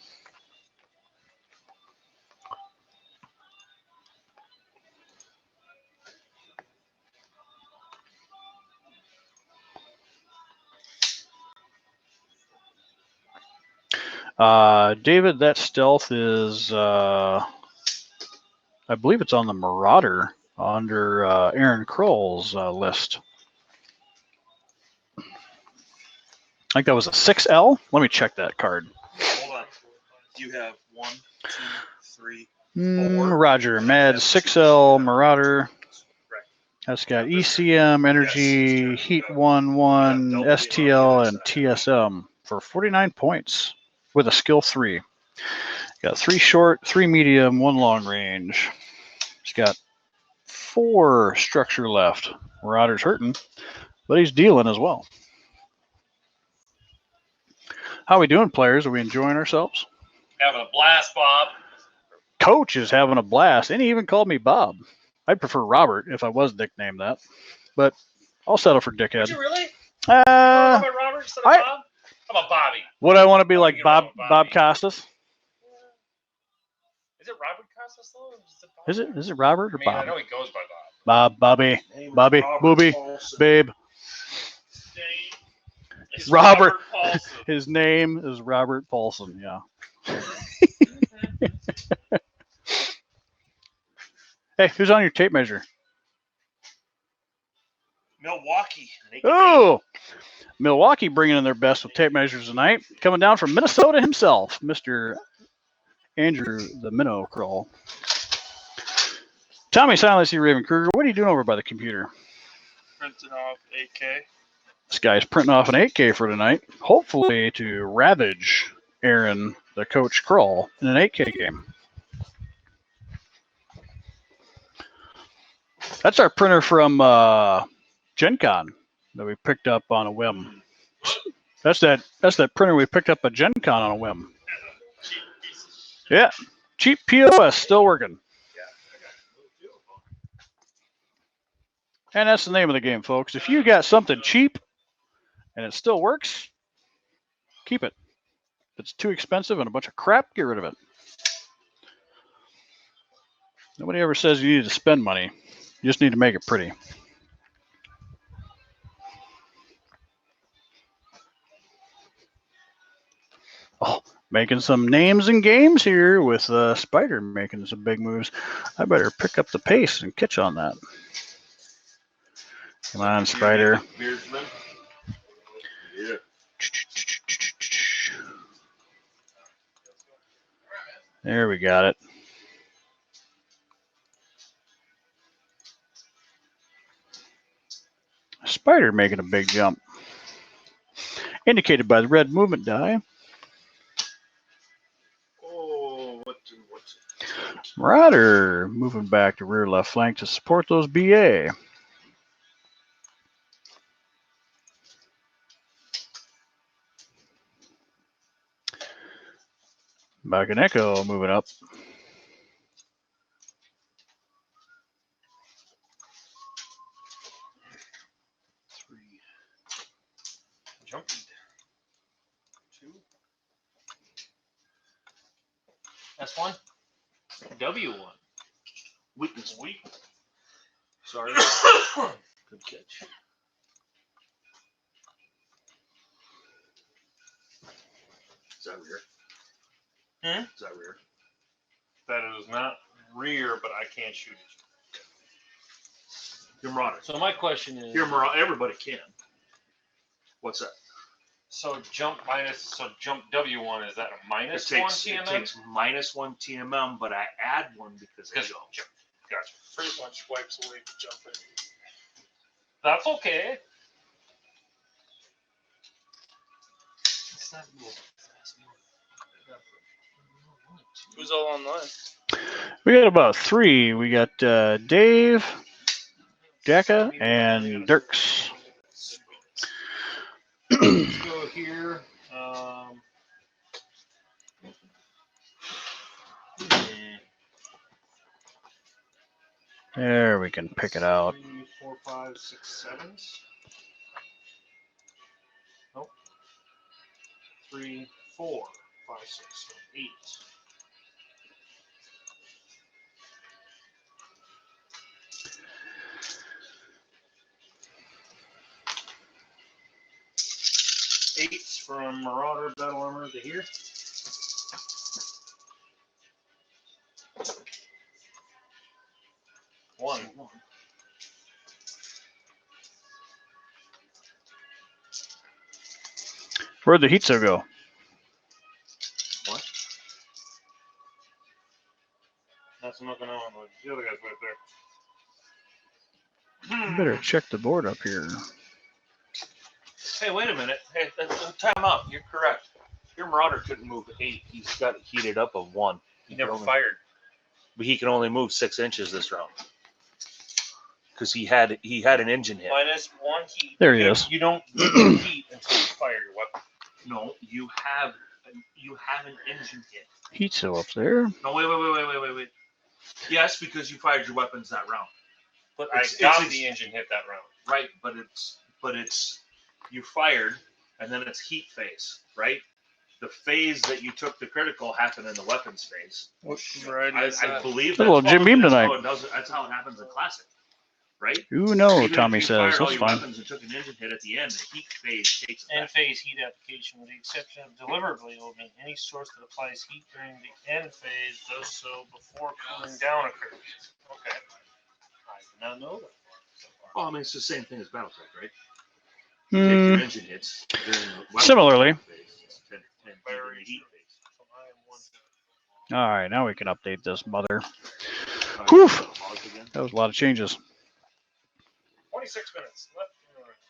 David, that stealth is, I believe it's on the Marauder under Aaron Kroll's list. I think that was a 6L. Let me check that card. Hold on. You have 1, 2, 3. Roger, Med 6L Marauder. That's got ECM, Energy, Heat 1, STL, and TSM for 49 points with a skill 3. Got 3 short, 3 medium, 1 long range. He's got 4 structure left. Marauder's hurting, but he's dealing as well. How we doing, players? Are we enjoying ourselves? having a blast, Bob. Coach is having a blast, and he even called me Bob. I'd prefer Robert if I was nicknamed that, but I'll settle for dickhead. Would you really? How about Robert instead of Bob? How about Bobby? Would I want to be like You're Bob Bobby. Bob Costas? Is it Robert Costas though? Or Bob? Is it Robert or I mean, I Bob? know he goes by Bob. Bobby, Name is Bobby, Robert Booby, Paulson. babe. It's Robert. Paulson. His name is Robert Paulson. Yeah. Hey, who's on your tape measure? Milwaukee. Oh, Milwaukee bringing in their best with tape measures tonight. Coming down from Minnesota himself, Mr. Andrew the Minnow Crawl. Tommy Silent Sea Raven Kruger, what are you doing over by the computer? Printing off 8K. This guy's printing off an 8K for tonight, hopefully to ravage Aaron, the Coach Crawl, in an 8K game. That's our printer from Gen Con that we picked up on a whim. That's that printer we picked up at Gen Con on a whim. Yeah. Cheap POS still working. And that's the name of the game, folks. If you got something cheap and it still works, keep it. If it's too expensive and a bunch of crap, get rid of it. Nobody ever says you need to spend money. You just need to make it pretty. Oh, making some names and games here with Spider making some big moves. I better pick up the pace and catch on that. Come on, Spider. Beardsman. Yeah. There we got it. Spider making a big jump. Indicated by the red movement die. Oh, what's Marauder moving back to rear left flank to support those BA. Back in Echo moving up. Jumping. 2. S1. W1. weakness? Weak. Sorry. Good catch. Is that rear? Hmm? Is that rear? That is not rear, but I can't shoot it. Your Marauder. So my question is. Your Marauder. Everybody can. What's that? So jump W1, is that a minus 1 TMM? It takes -1 TMM, but I add one because I jump. Gotcha. Pretty much wipes away the jumping. That's okay. Who's all online? We got about 3. We got Dave, Deka, and Dirks. Let's go here. There we can pick it out. 3, 4, 5, 6, 7. Nope. 3, 4, 5, 6, 7, 8. Eights from Marauder Battle Armor to here. One. Where'd the Hitsu go? What? That's not gonna on. The other guy's right there. You better check the board up here. Hey, wait a minute. Hey, time out. You're correct. Your Marauder couldn't move 8. He's got it heated up of 1. He never only, fired. But he can only move 6 inches this round. Because he had an engine hit. Minus 1 heat. There he is. You don't get heat until you fire your weapon. No, you have an engine hit. Hitsu up there. No, wait. Yes, because you fired your weapons that round. But It's- I got it's- the engine hit that round. Right, but it's you fired and then it's heat phase, right? The phase that you took the critical happened in the weapons phase. What variety is I that? believe A little that's Jim Beam tonight. That's how it happens in classic, right? Ooh, no, Even if Tommy you says. fired all That's your fine. weapons and took an engine hit at the end, the heat phase takes End effect. phase heat application, with the exception of deliberately omitting any source that applies heat during the end phase, does so before cooling down occurs. Okay. I did not know that. So far. Well, I mean, it's the same thing as Battletech, right? You take your Hmm. engine hits during the weapons Similarly. phase, it's 10 in the heat phase. So I am one. All right, now we can update this mother. All Whew. right, pause again. That was a lot of changes. 26 minutes left.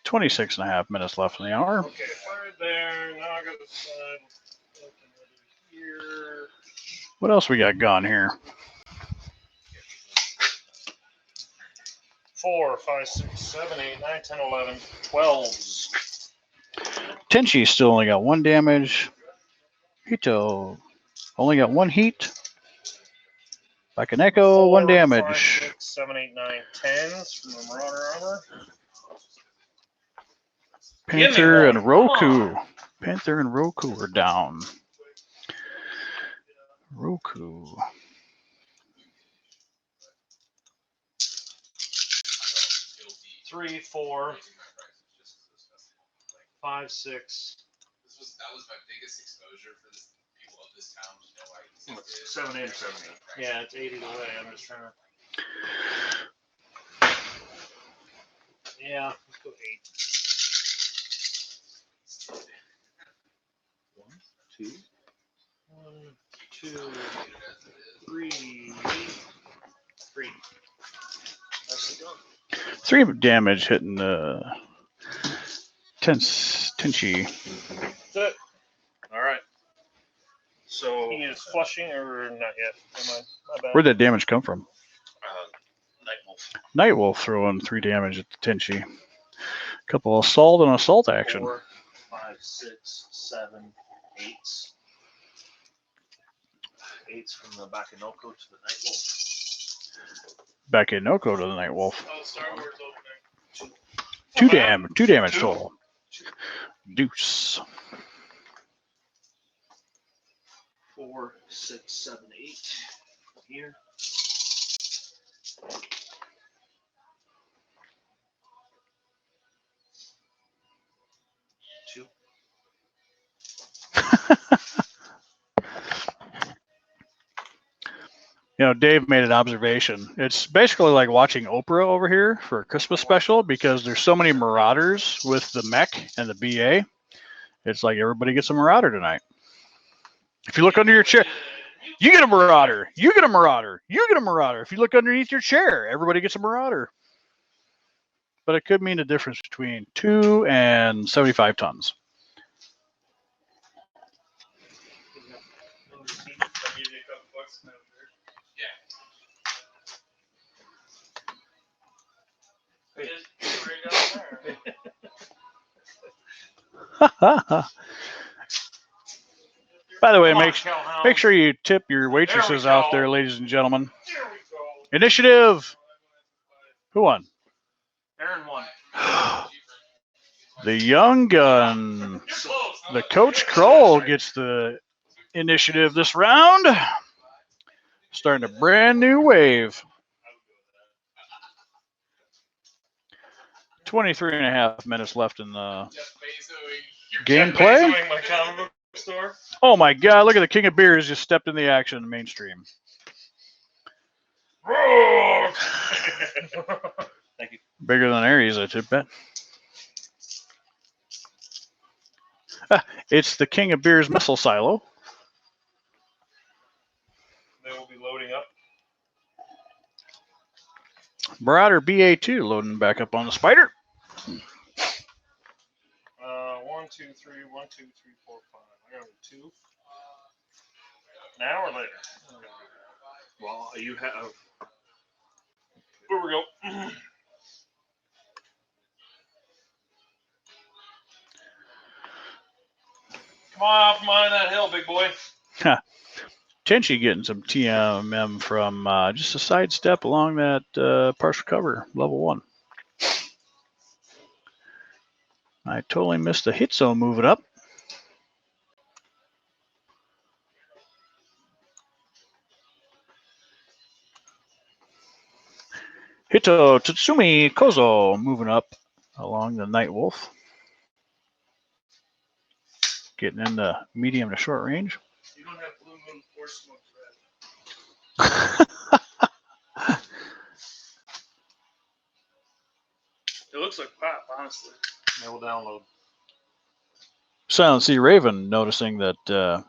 26 and a half minutes left in the hour. Okay, fired there. Now I got the side. Open over here. What else we got gone here? 5, 6, 7, 8, 9, 10, 11, 12s. Tenchi still only got 1 damage. Hito only got 1 heat. Bakaneko, 1 4, 5, damage. 6, 7, 8, 9, 10s from the Marauder armor. Panther and Come Roku. on. Panther and Roku are down. Roku. 3, 4, 5, 6. That was my biggest exposure for the people of this town. To know why he existed. 7, 8, or 7, 8. Yeah, it's 80 away. I'm just trying to. Yeah, let's go 8. 2. 1, 2, 3, 3. Nicely done. 3 damage hitting Tenchi. That's it. All right. So, He is flushing or not yet? Never mind. My bad. Where'd that damage come from? Nightwolf. Nightwolf throwing 3 damage at the Tenchi. Couple assault and assault action. 4, 5, 6, 7, 8s. 8s from the Bakanoko to the Nightwolf. Bakanoko to the Nightwolf. Oh, Star Wars opening. 2 damage total. Deuce. 4, 6, 7, 8. Here. 2. You know, Dave made an observation. It's basically like watching Oprah over here for a Christmas special because there's so many Marauders with the mech and the BA. It's like everybody gets a Marauder tonight. If you look under your chair, you get a Marauder. You get a Marauder. You get a Marauder. If you look underneath your chair, everybody gets a Marauder. But it could mean the difference between 2 and 75 tons. By the way, make sure you tip your waitresses out there, ladies and gentlemen. There we go. Initiative. Who won? Aaron won. The young gun. The Coach Kroll gets the initiative this round. Starting a brand new wave. 23.5 minutes left in the gameplay. My comic book store. Oh my God, look at the King of Beers just stepped in the action in the mainstream. Thank you. Bigger than Aries, I should bet. It's the King of Beers missile silo. They will be loading up. Marauder BA2 loading back up on the Spider. 1, 2, 3, 1, 2, 3, 4, 5. I got 2. An hour later. Well, you have. Here we go. Come on off mine that hill, big boy. Tenchi getting some TMM from just a side step along that partial cover, level 1. I totally missed the hit zone moving up. Hito Tatsumi Kozo moving up along the Nightwolf. Getting in the medium to short range. You don't have blue moon or smoke red. It looks like pop, honestly. It will download. Silent Sea Raven noticing that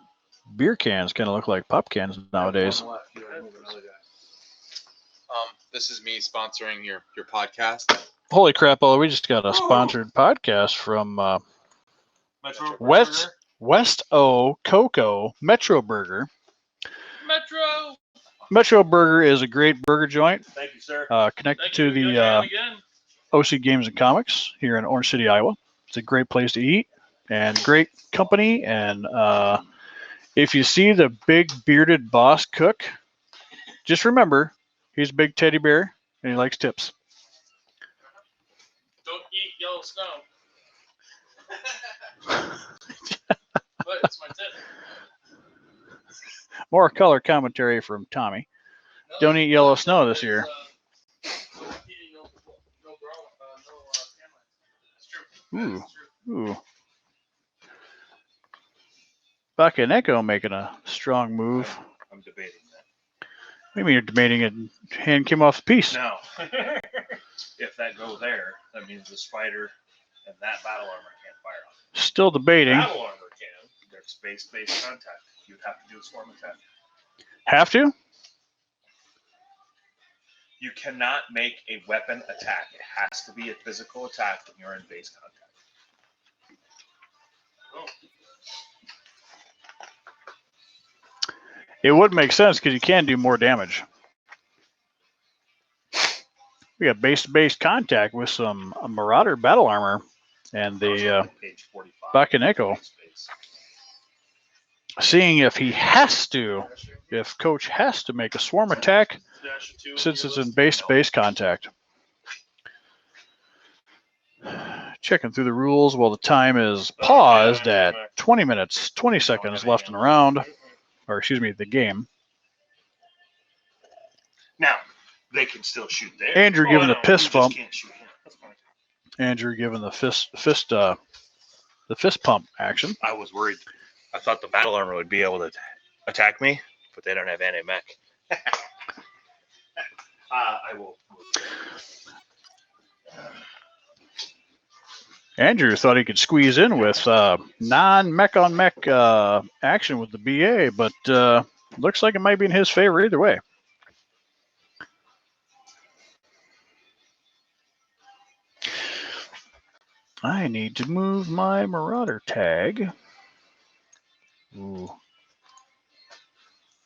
beer cans kind of look like pop cans nowadays. This is me sponsoring your podcast. Holy crap, Ola, we just got a sponsored podcast from Metro West O Coco Metro Burger. Metro. Metro Burger is a great burger joint. Thank you, sir. Connected to the OC Games and Comics here in Orange City, Iowa. It's a great place to eat and great company. And if you see the big bearded boss cook, just remember he's a big teddy bear and he likes tips. Don't eat yellow snow. But it's my tip. More color commentary from Tommy. Don't eat yellow snow this year. Ooh, ooh. Bakaneko making a strong move. I'm debating that. What do you mean you're debating it? Hand came off the piece. Now, if that goes there, that means the spider and that battle armor can't fire on it. Still debating. Battle armor can. They're space-based contact. You'd have to do a swarm attack. Have to? You cannot make a weapon attack. It has to be a physical attack when you're in base contact. It would make sense because you can do more damage. We got base-to-base contact with some Marauder battle armor and the Page 45. Bakaneko. Seeing if he has to, if Coach has to make a swarm attack since it's in base-to-base contact. Checking through the rules while the time is paused at 20 minutes, 20 seconds left in the round, or excuse me, the game. Now, they can still shoot there. Andrew giving the fist bump. Can't shoot him. That's fine. Andrew giving the fist pump action. I was worried. I thought the battle armor would be able to attack me, but they don't have anti-mech. I will. Andrew thought he could squeeze in with non-mech on mech action with the BA, but looks like it might be in his favor either way. I need to move my Marauder tag. Ooh.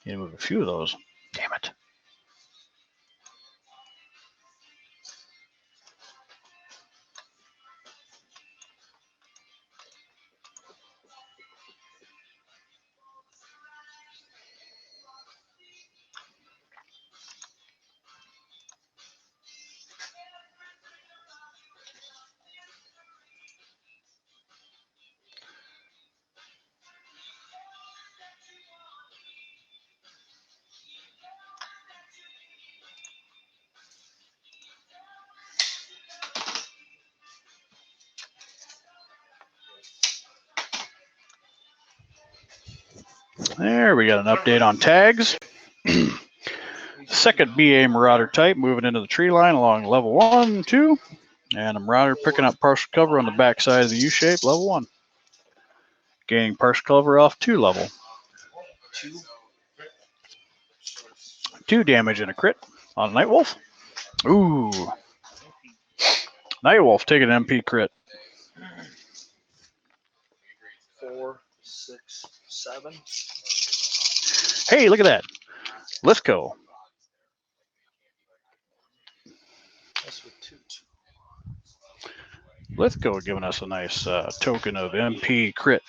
Need to move a few of those. Damn it. There, we got an update on tags. Second BA Marauder type moving into the tree line along level 1, 2. And a Marauder picking up partial cover on the back side of the U-shape, level 1. Gaining partial cover off 2 level. 2 damage and a crit on Nightwolf. Ooh. Nightwolf taking an MP crit. 4, 6, 7. Hey, look at that. Lithco. That's with 2. Lithco giving us a nice token of MP crit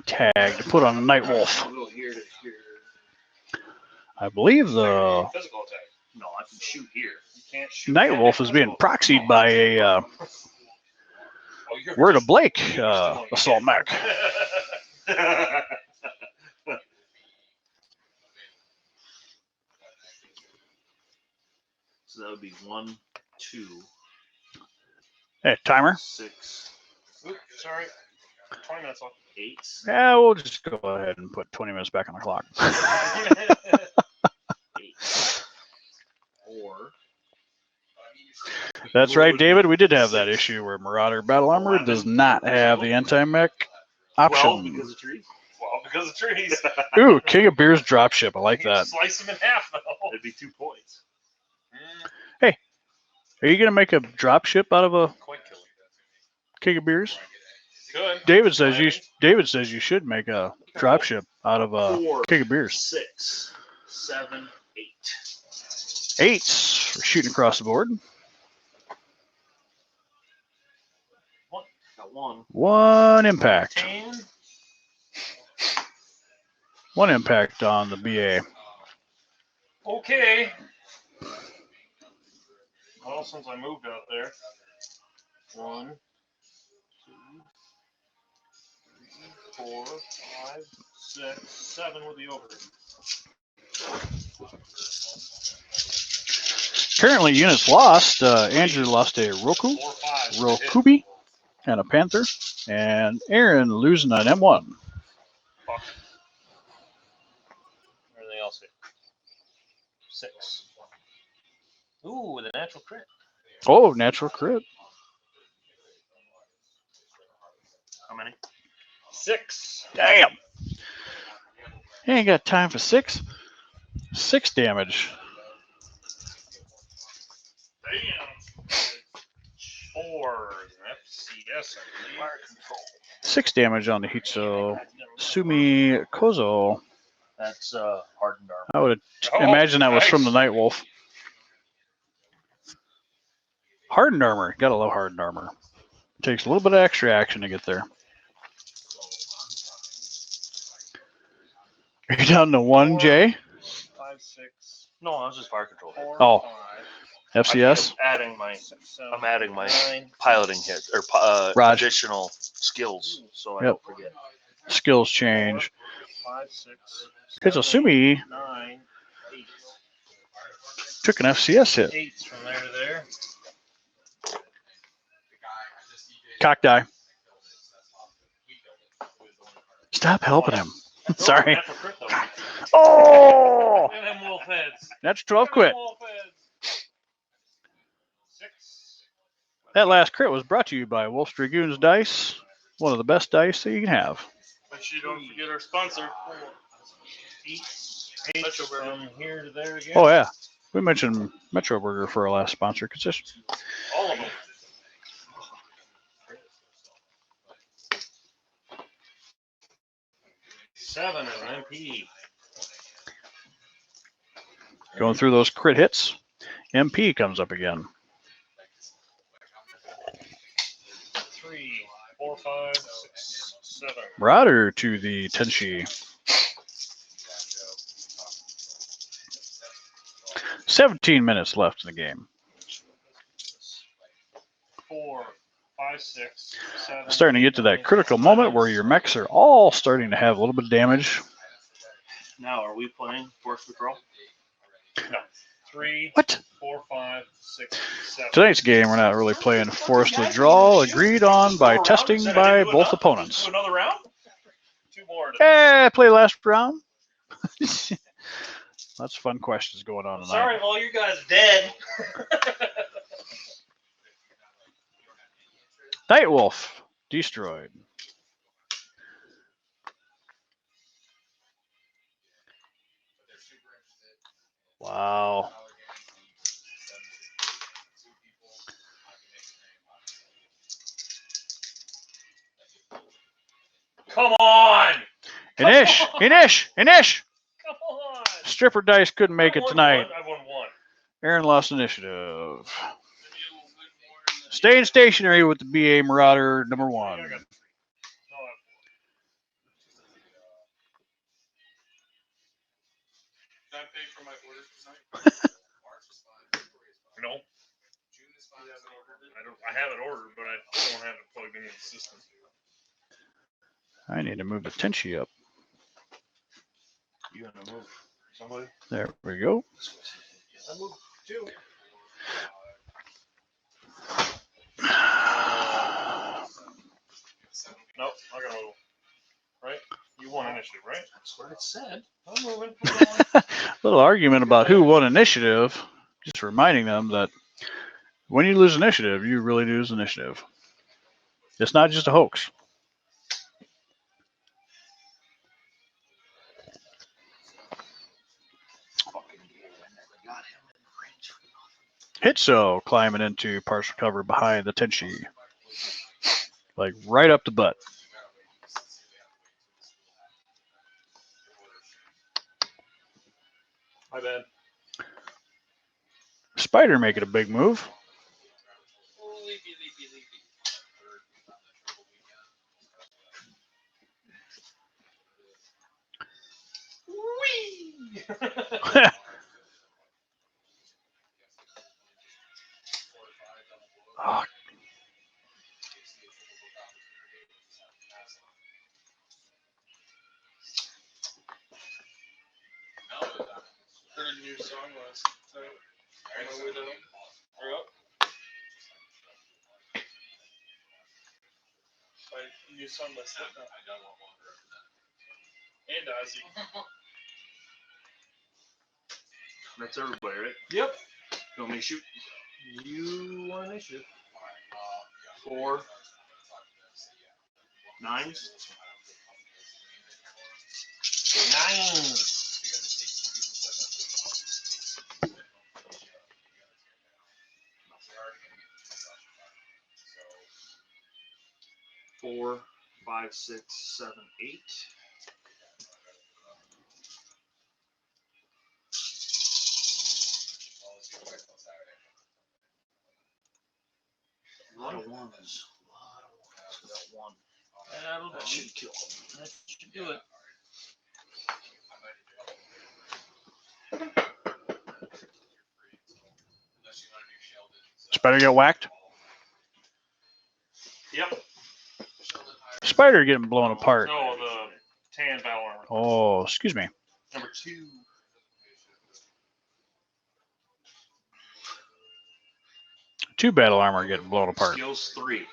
tag to put on a Nightwolf. I believe the Physical attack. No, I can shoot here. You can't shoot. Nightwolf is being proxied by a Word of Blake assault mech. So that would be 1, 2, Hey, timer. 6, Oops, sorry. 20 minutes left. 8. Yeah, we'll just go ahead and put 20 minutes back on the clock. 8, 4. That's right, David. We did have that issue where Marauder Battle Armor does not have the anti-mech option. Well, because of trees. Well, because of trees. Ooh, King of Beers dropship. I like You that. Slice them in half, though. It'd be 2 points. Are you going to make a dropship out of a Quite killer. King of Beers? Good. David says you should make a dropship out of a 4, King of Beers. 6, 7, 8. 8s. We're shooting across the board. one. One impact. 10. One impact on the BA. Okay. Well, since I moved out there. 1, 2, 3, 4, 5, 6, 7 with the over. Currently, units lost. Andrew lost a 4, 5. Rokubi, and a Panther. And Aaron losing an M1. Fuck. Everything else hit. 6. Ooh, with a natural crit. Oh, natural crit. How many? 6. Damn. He ain't got time for 6. 6 damage. Damn. 4. FCS, I believe. Fire control. 6 damage on the Hitsu Sumi Kozo. That's hardened armor. I would imagine that was from the nice. Nightwolf. Hardened armor. Gotta love hardened armor. It takes a little bit of extra action to get there. Are you down to 1, Jay? 5, 6. No, I was just fire control. 4, Oh. 5, FCS? I'm adding my 9. piloting hits or Raj. additional skills, so I Yep. don't forget. Skills change. 5, 6. Hitsusumi 9, 8. took an FCS hit. 8s from there to there. Cock die. Stop helping him. Sorry. Natural crit, though. Oh! And them wolf heads. That's 12 quit. Wolf heads. 6. That last crit was brought to you by Wolf's Dragoons Dice. One of the best dice that you can have. Make sure you don't forget our sponsor. 8 from here to there again. Oh, yeah. We mentioned Metro Burger for our last sponsor. All of them. Seven of an MP. Going through those crit hits. MP comes up again. 3, 4, 5, 6, 7. Marauder to the Tenshi. 17 minutes left in the game. 4, 5, 6, 7. Starting to get to that critical moment where your mechs are all starting to have a little bit of damage. Now, are we playing Force Patrol? No. 3, What? 4, 5, 6, 7. Tonight's game, we're not really playing Forced Withdrawal, agreed on by testing by both opponents. Do another round? 2 more. Play last round. Lots of fun questions going on tonight. Sorry, all you guys dead. Nightwolf destroyed. Wow. Come on! Inish! Come on! Stripper dice couldn't make it tonight. I won 1. Aaron lost initiative. Staying stationary with the BA Marauder number 1. Can I pay for my order tonight? No. I have it ordered, but I don't have it plugged into the system. I need to move the Tenshi up. You gonna move somebody? There we go. I moved 2. Nope, I gotta move. Right? You won initiative, right? That's what it said. I'm moving. I'm going. Little argument about who won initiative. Just reminding them that when you lose initiative, you really lose initiative. It's not just a hoax. Hitso climbing into partial cover behind the Tenshi. Like right up the butt. My bad. Spider making a big move. Oh, Heard a new song last night. I know we don't. We're up. By a new song by Slipknot. I don't want Wander and Ozzy. That's everybody, right? Yep. You want me to shoot? You want to shoot? 4 9s. 9. Four, 5, 6, 7, 8. A lot of ones. Got one. That'll That should kill him. That should do it. Spider get whacked. Yep. Spider getting blown apart. No, the tan battle armor. Oh, excuse me. Number 2. Two battle armor getting blown apart. Skills 3.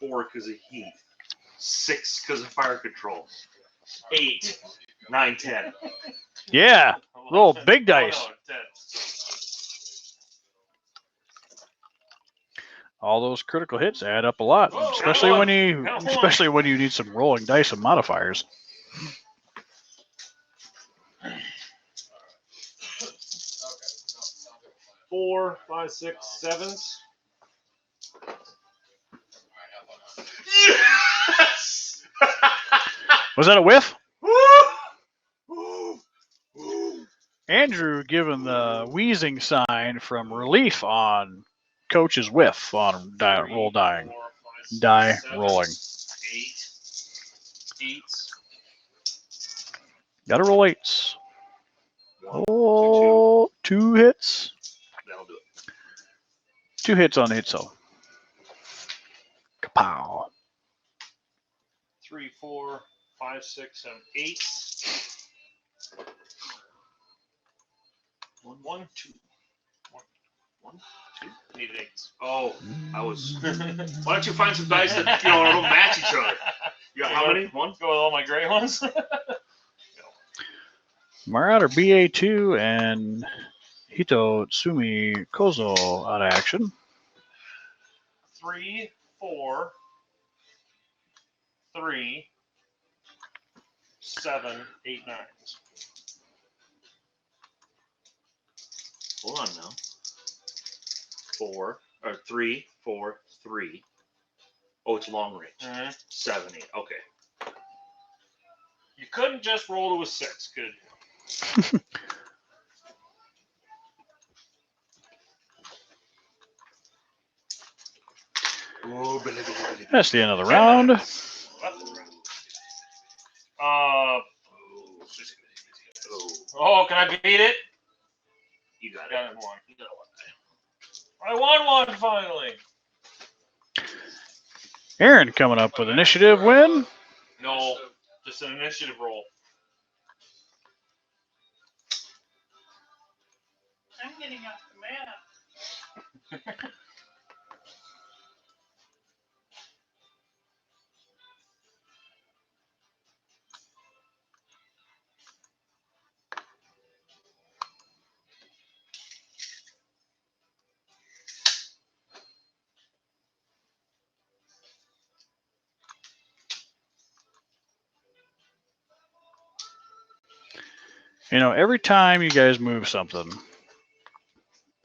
4 because of heat. 6 because of fire control. 8, 9, 10. Yeah. Roll big dice. Oh, no, 10. All those critical hits add up a lot, Whoa, especially come when on. you, Come on. especially when you need some rolling dice and modifiers. Four, 5, 6, 7s. Yes! Was that a whiff? Woo! Andrew given the wheezing sign from relief on coach's whiff on roll dying. 4, 5, 6, Die 7, rolling. 8. 8s. Gotta roll 8s. 1, Oh, 2 hits. That'll do it. 2 hits on the hit cell. Kapow. 3, 4, 5, 6, 7, 8. 1, 1, 2. 1, 2. Needed 8s. Oh, I was. Why don't you find some dice that don't match each other? You got how many? 1. Go with all my gray ones. Marauder BA2 and Hito Tsumi Kozo out of action. 3, 4, 3, 7, 8, 9s. Hold on now. 4 or 3, 4, 3. Oh, it's long range. Mm-hmm. 7, 8. Okay. You couldn't just roll to a 6, could you? That's the end of the round. Oh, can I beat it? You got it. Got it one. You got one. I won one finally. Aaron coming up with initiative win. No, just an initiative roll. I'm getting off the map. You know, every time you guys move something,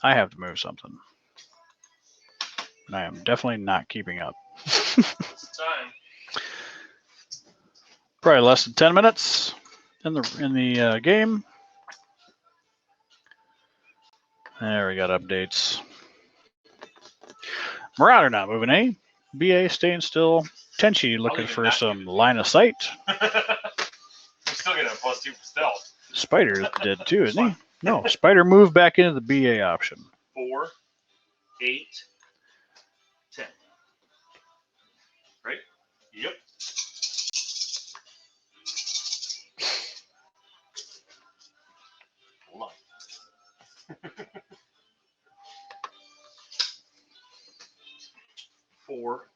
I have to move something. And I am definitely not keeping up. It's time. Probably less than 10 minutes in the game. There we got updates. Marauder not moving, eh? BA staying still. Tenchi looking for some line of sight. I'm still getting a +2 for stealth. Spider is dead too, isn't he? No, Spider moved back into the BA option. 4, 8, 10. Right? Yep. Hold on. 4,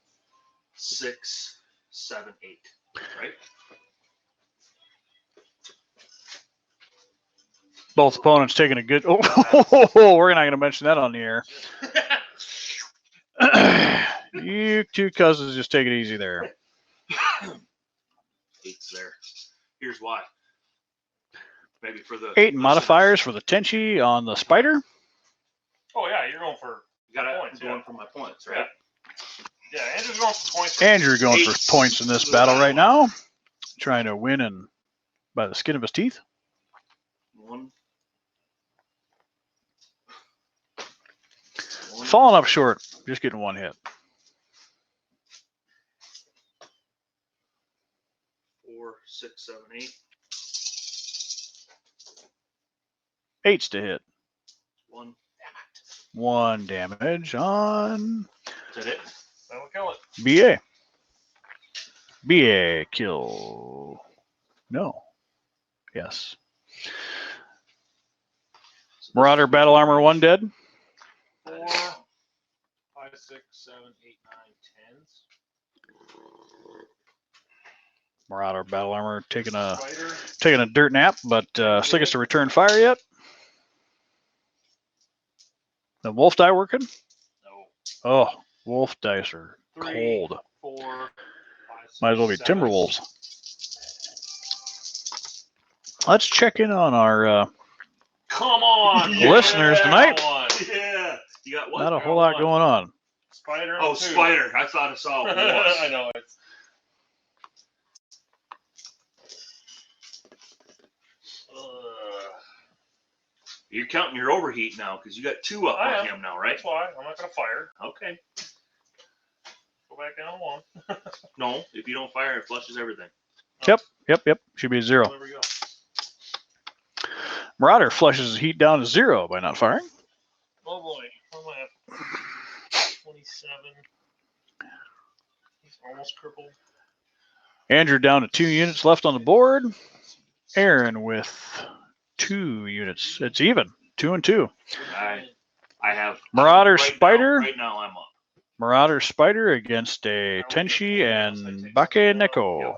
6, 7, 8. Right? Both opponents taking a good. Oh, we're not going to mention that on the air. You two cousins just take it easy there. 8's there. Here's why. Maybe for the 8 modifiers for the Tenchi on the Spider. Oh yeah, you're going for You gotta points, going yeah. for my points, right? Yeah, Andrew's going for points. Andrew going 8 for points in this battle right now, trying to win and by the skin of his teeth. 1. Falling up short, just getting one hit. 4, 6, 7, 8. 8's to hit. 1. 1 damage on Is that it? That'll kill it. BA. BA kill. No. Yes. Marauder Battle Armor 1 dead. 4, 5, 6, 7, 8, 9, 10s. Marauder Battle Armor taking a Spider. dirt nap, but still gets to return fire yet. The wolf die working? No. Oh, wolf dice are 3, cold. 4, 5, 6, Might as well be 7. Timberwolves. Let's check in on our Come on, listeners tonight. One. Yeah. You got what? Not a whole lot going on. Spider. Oh, 2. Spider. I thought I saw it was. I know it's. You're counting your overheat now because you got 2 up I on am. him now, right? That's why I'm not gonna fire. Okay. Go back down to 1. No, if you don't fire, it flushes everything. Yep. Should be a 0. There we go. Marauder flushes his heat down to 0 by not firing. Oh boy, what am I at? 27. He's almost crippled. Andrew down to 2 units left on the board. Aaron with 2 units. It's even. 2 and 2. I have Marauder right Spider. Now, right now I'm up. Marauder Spider against a Tenchi and Bake Neko.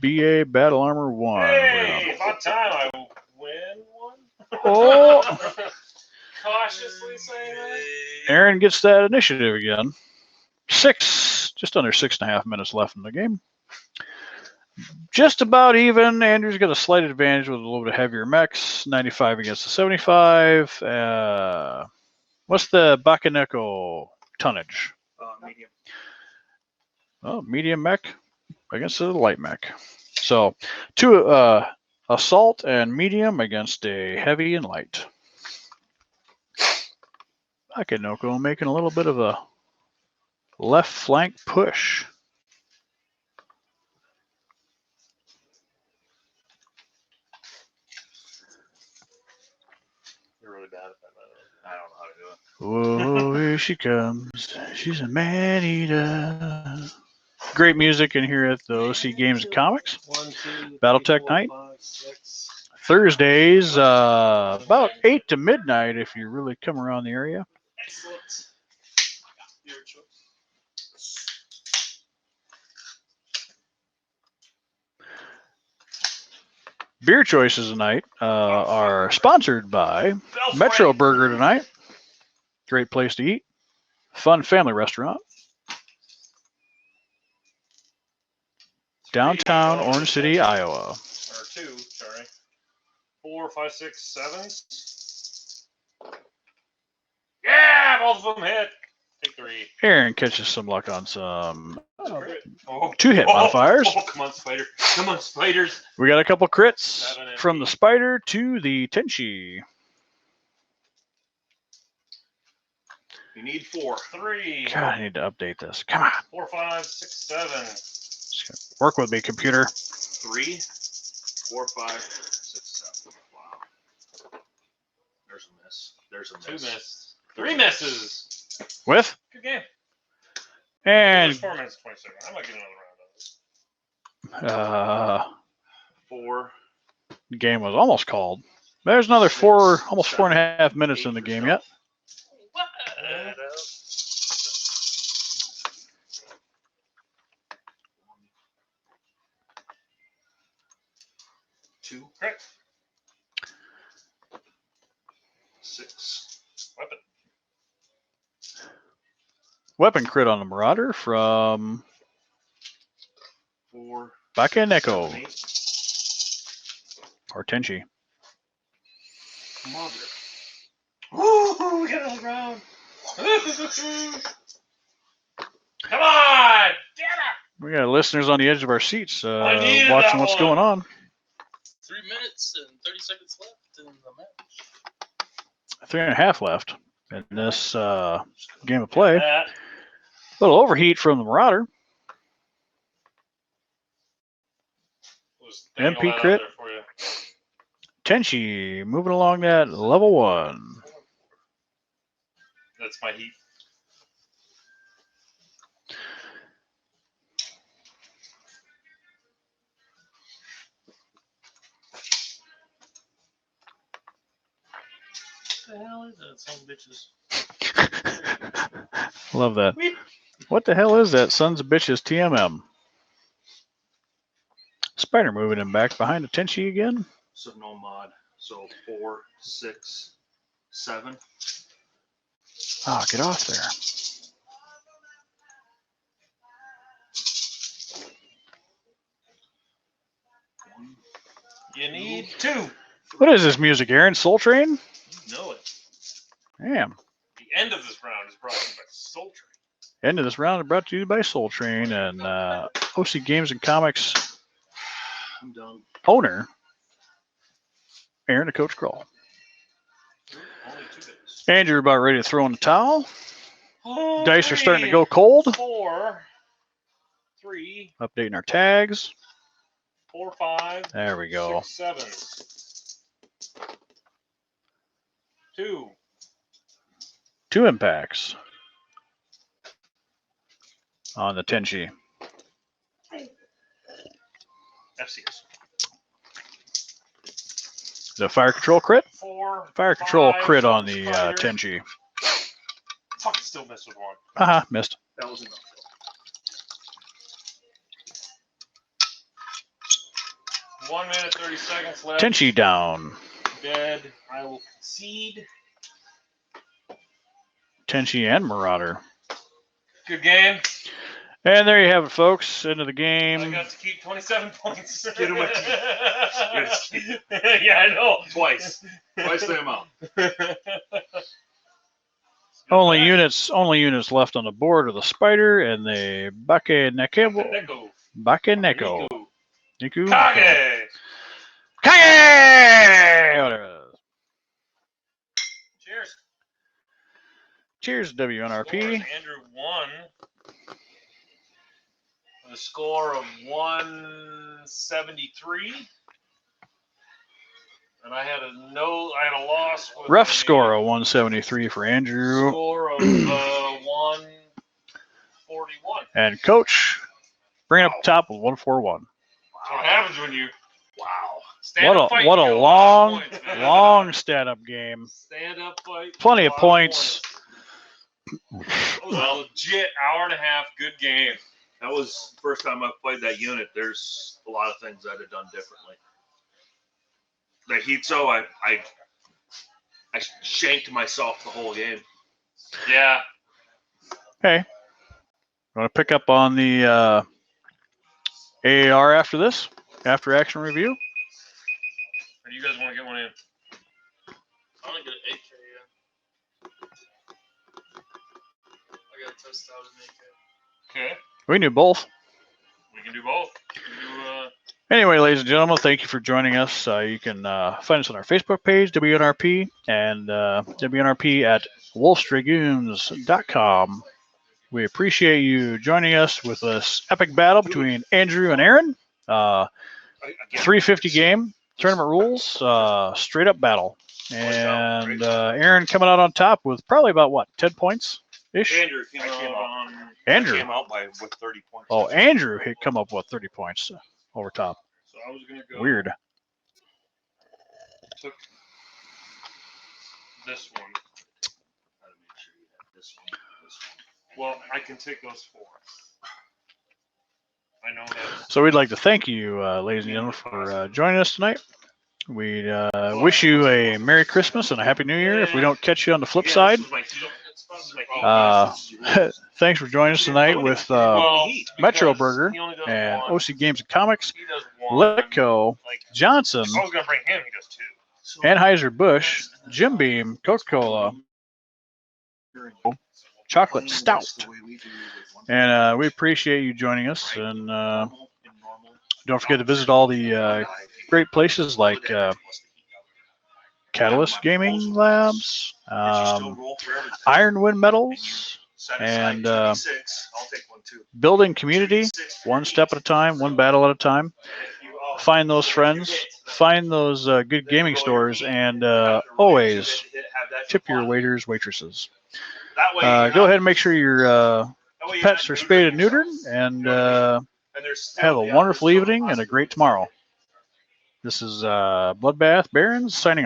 BA Battle Armor 1. Hey, about time I win one. Oh, Cautiously saying that. Aaron gets that initiative again. Just under 6.5 minutes left in the game. Just about even. Andrew's got a slight advantage with a little bit heavier mechs. 95 against the 75. What's the Bakaneko tonnage? Medium. Oh, medium mech against a light mech. So 2 assault and medium against a heavy and light. Bakaneko making a little bit of a left flank push. You're really bad at that. I don't know how to do it. Whoa, here she comes. She's a man-eater. Great music in here at the OC Games and Comics. 1, 2, Battletech 4, night. 5, 6. Thursdays, about 8 to midnight if you really come around the area. Excellent. Your choice. Beer choices tonight are sponsored by Metro Burger tonight. Great place to eat. Fun family restaurant. Downtown Orange City, Iowa. Or 2, sorry. 4, 5, 6, 7. Yeah, both of them hit. Take 3. Aaron catches some luck on some Oh. 2-hit modifiers. Oh, come on, Spider. Come on, Spiders. We got a couple crits 7 and from the 8. Spider to the Tenchi. You need 4. 3. God, I need to update this. Come on. 4, 5, 6, 7. Work with me, computer. 3, 4, 5, 6, 7. Wow. There's a miss. There's a Two miss. misses. Three misses. With Good game. and There's 4 minutes, 20 seconds. I might get another round of this. 4. game was almost called. There's another almost 4.5 minutes in the game yet. What? 2, Correct. 6. Weapon. Weapon crit on the Marauder from 4. Bakeneko 7, 8. or Tenchi. Mother. Woo! We got another round. Come on! Get it! We got listeners on the edge of our seats I needed watching that what's one. going on. 3 minutes and 30 seconds left in the match. 3.5 left in this game of play. That. A little overheat from the Marauder. Was dangle MP that out crit. there for you. Tenchi moving along that level 1. That's my heat. What the hell is that, son of bitches? Love that. What the hell is that, sons of bitches TMM? Spider moving him back behind the Tenchi again. So no mod. So 4, 6, 7. Ah, get off there. You need 2. What is this music, Aaron? Soul Train? You know it. Damn. The end of this round is brought to you by Soul Train. End of this round is brought to you by Soul Train and OC Games and Comics I'm done. owner, Aaron the Coach Kroll. Only 2 bits. Andrew about ready to throw in the towel. Oh, Dice are starting to go cold. 4, 3, Updating our tags. 4, 5. There we go. 6, 7. 2. 2 impacts on the Tenchi. FCS. The fire control crit. 4. Fire control 5, crit on the Spider. Tenchi. Fuck, still missed with 1. Haha, missed. That was enough. One minute, 30 seconds left. Tenchi down. Dead. I will concede. Tenchi and Marauder. Good game. And there you have it, folks. End of the I game. got to keep 27 points. Get him a Yeah, I know. Twice. Twice the amount. Only units left on the board are the Spider and the Bakeneko. Neko. Bakeneko. Niku. Kage. Kage! Whatever it is. Cheers. Cheers, WNRP. Scores. Andrew won with a score of 173. And I had a loss with Rough a score of 173 for Andrew. score of 141. And Coach bringing up top with 141. That's what happens when you Wow. stand up fight. What you a get long, lot of points, man. long stand-up game. Stand up fight. Plenty a of lot points. It was a legit hour and a half good game. That was the first time I've played that unit. There's a lot of things I'd have done differently. That Hitso, I shanked myself the whole game. Yeah. Hey, want to pick up on the AAR after this? After action review? Or do you guys want to get one in? I want to get an AK, yeah. I got to test out an AK. Okay. We can do both. We can do both. We can do, Anyway, ladies and gentlemen, thank you for joining us. You can find us on our Facebook page, WNRP, and WNRP at wolfsdragoons.com. We appreciate you joining us with this epic battle between Andrew and Aaron. 350 game, tournament rules, straight up battle. And Aaron coming out on top with probably about what, 10 points ish? Andrew came out Andrew. came out with 30 points. Oh, Andrew had come up with 30 points over top. So I was gonna go Weird. took this one. Well, I can take those 4. I know that. So we'd like to thank you, ladies and gentlemen, for joining us tonight. We wish you a Merry Christmas and a Happy New Year. If we don't catch you on the flip side, thanks for joining us tonight with Metro Burger and OC Games and Comics, He does one. Litco, Like, Johnson, if I was gonna bring him, he does 2. Anheuser-Busch, Jim Beam, Coca-Cola, Chocolate Stout. And we appreciate you joining us. And don't forget to visit all the great places like Catalyst Gaming Labs, Iron Wind Metals, and building community one step at a time, one battle at a time. Find those friends, find those good gaming stores, and always tip your waiters, waitresses. Go ahead and make sure your pets are spayed and neutered, and have a wonderful evening and a great tomorrow. This is Bloodbath Barons signing off.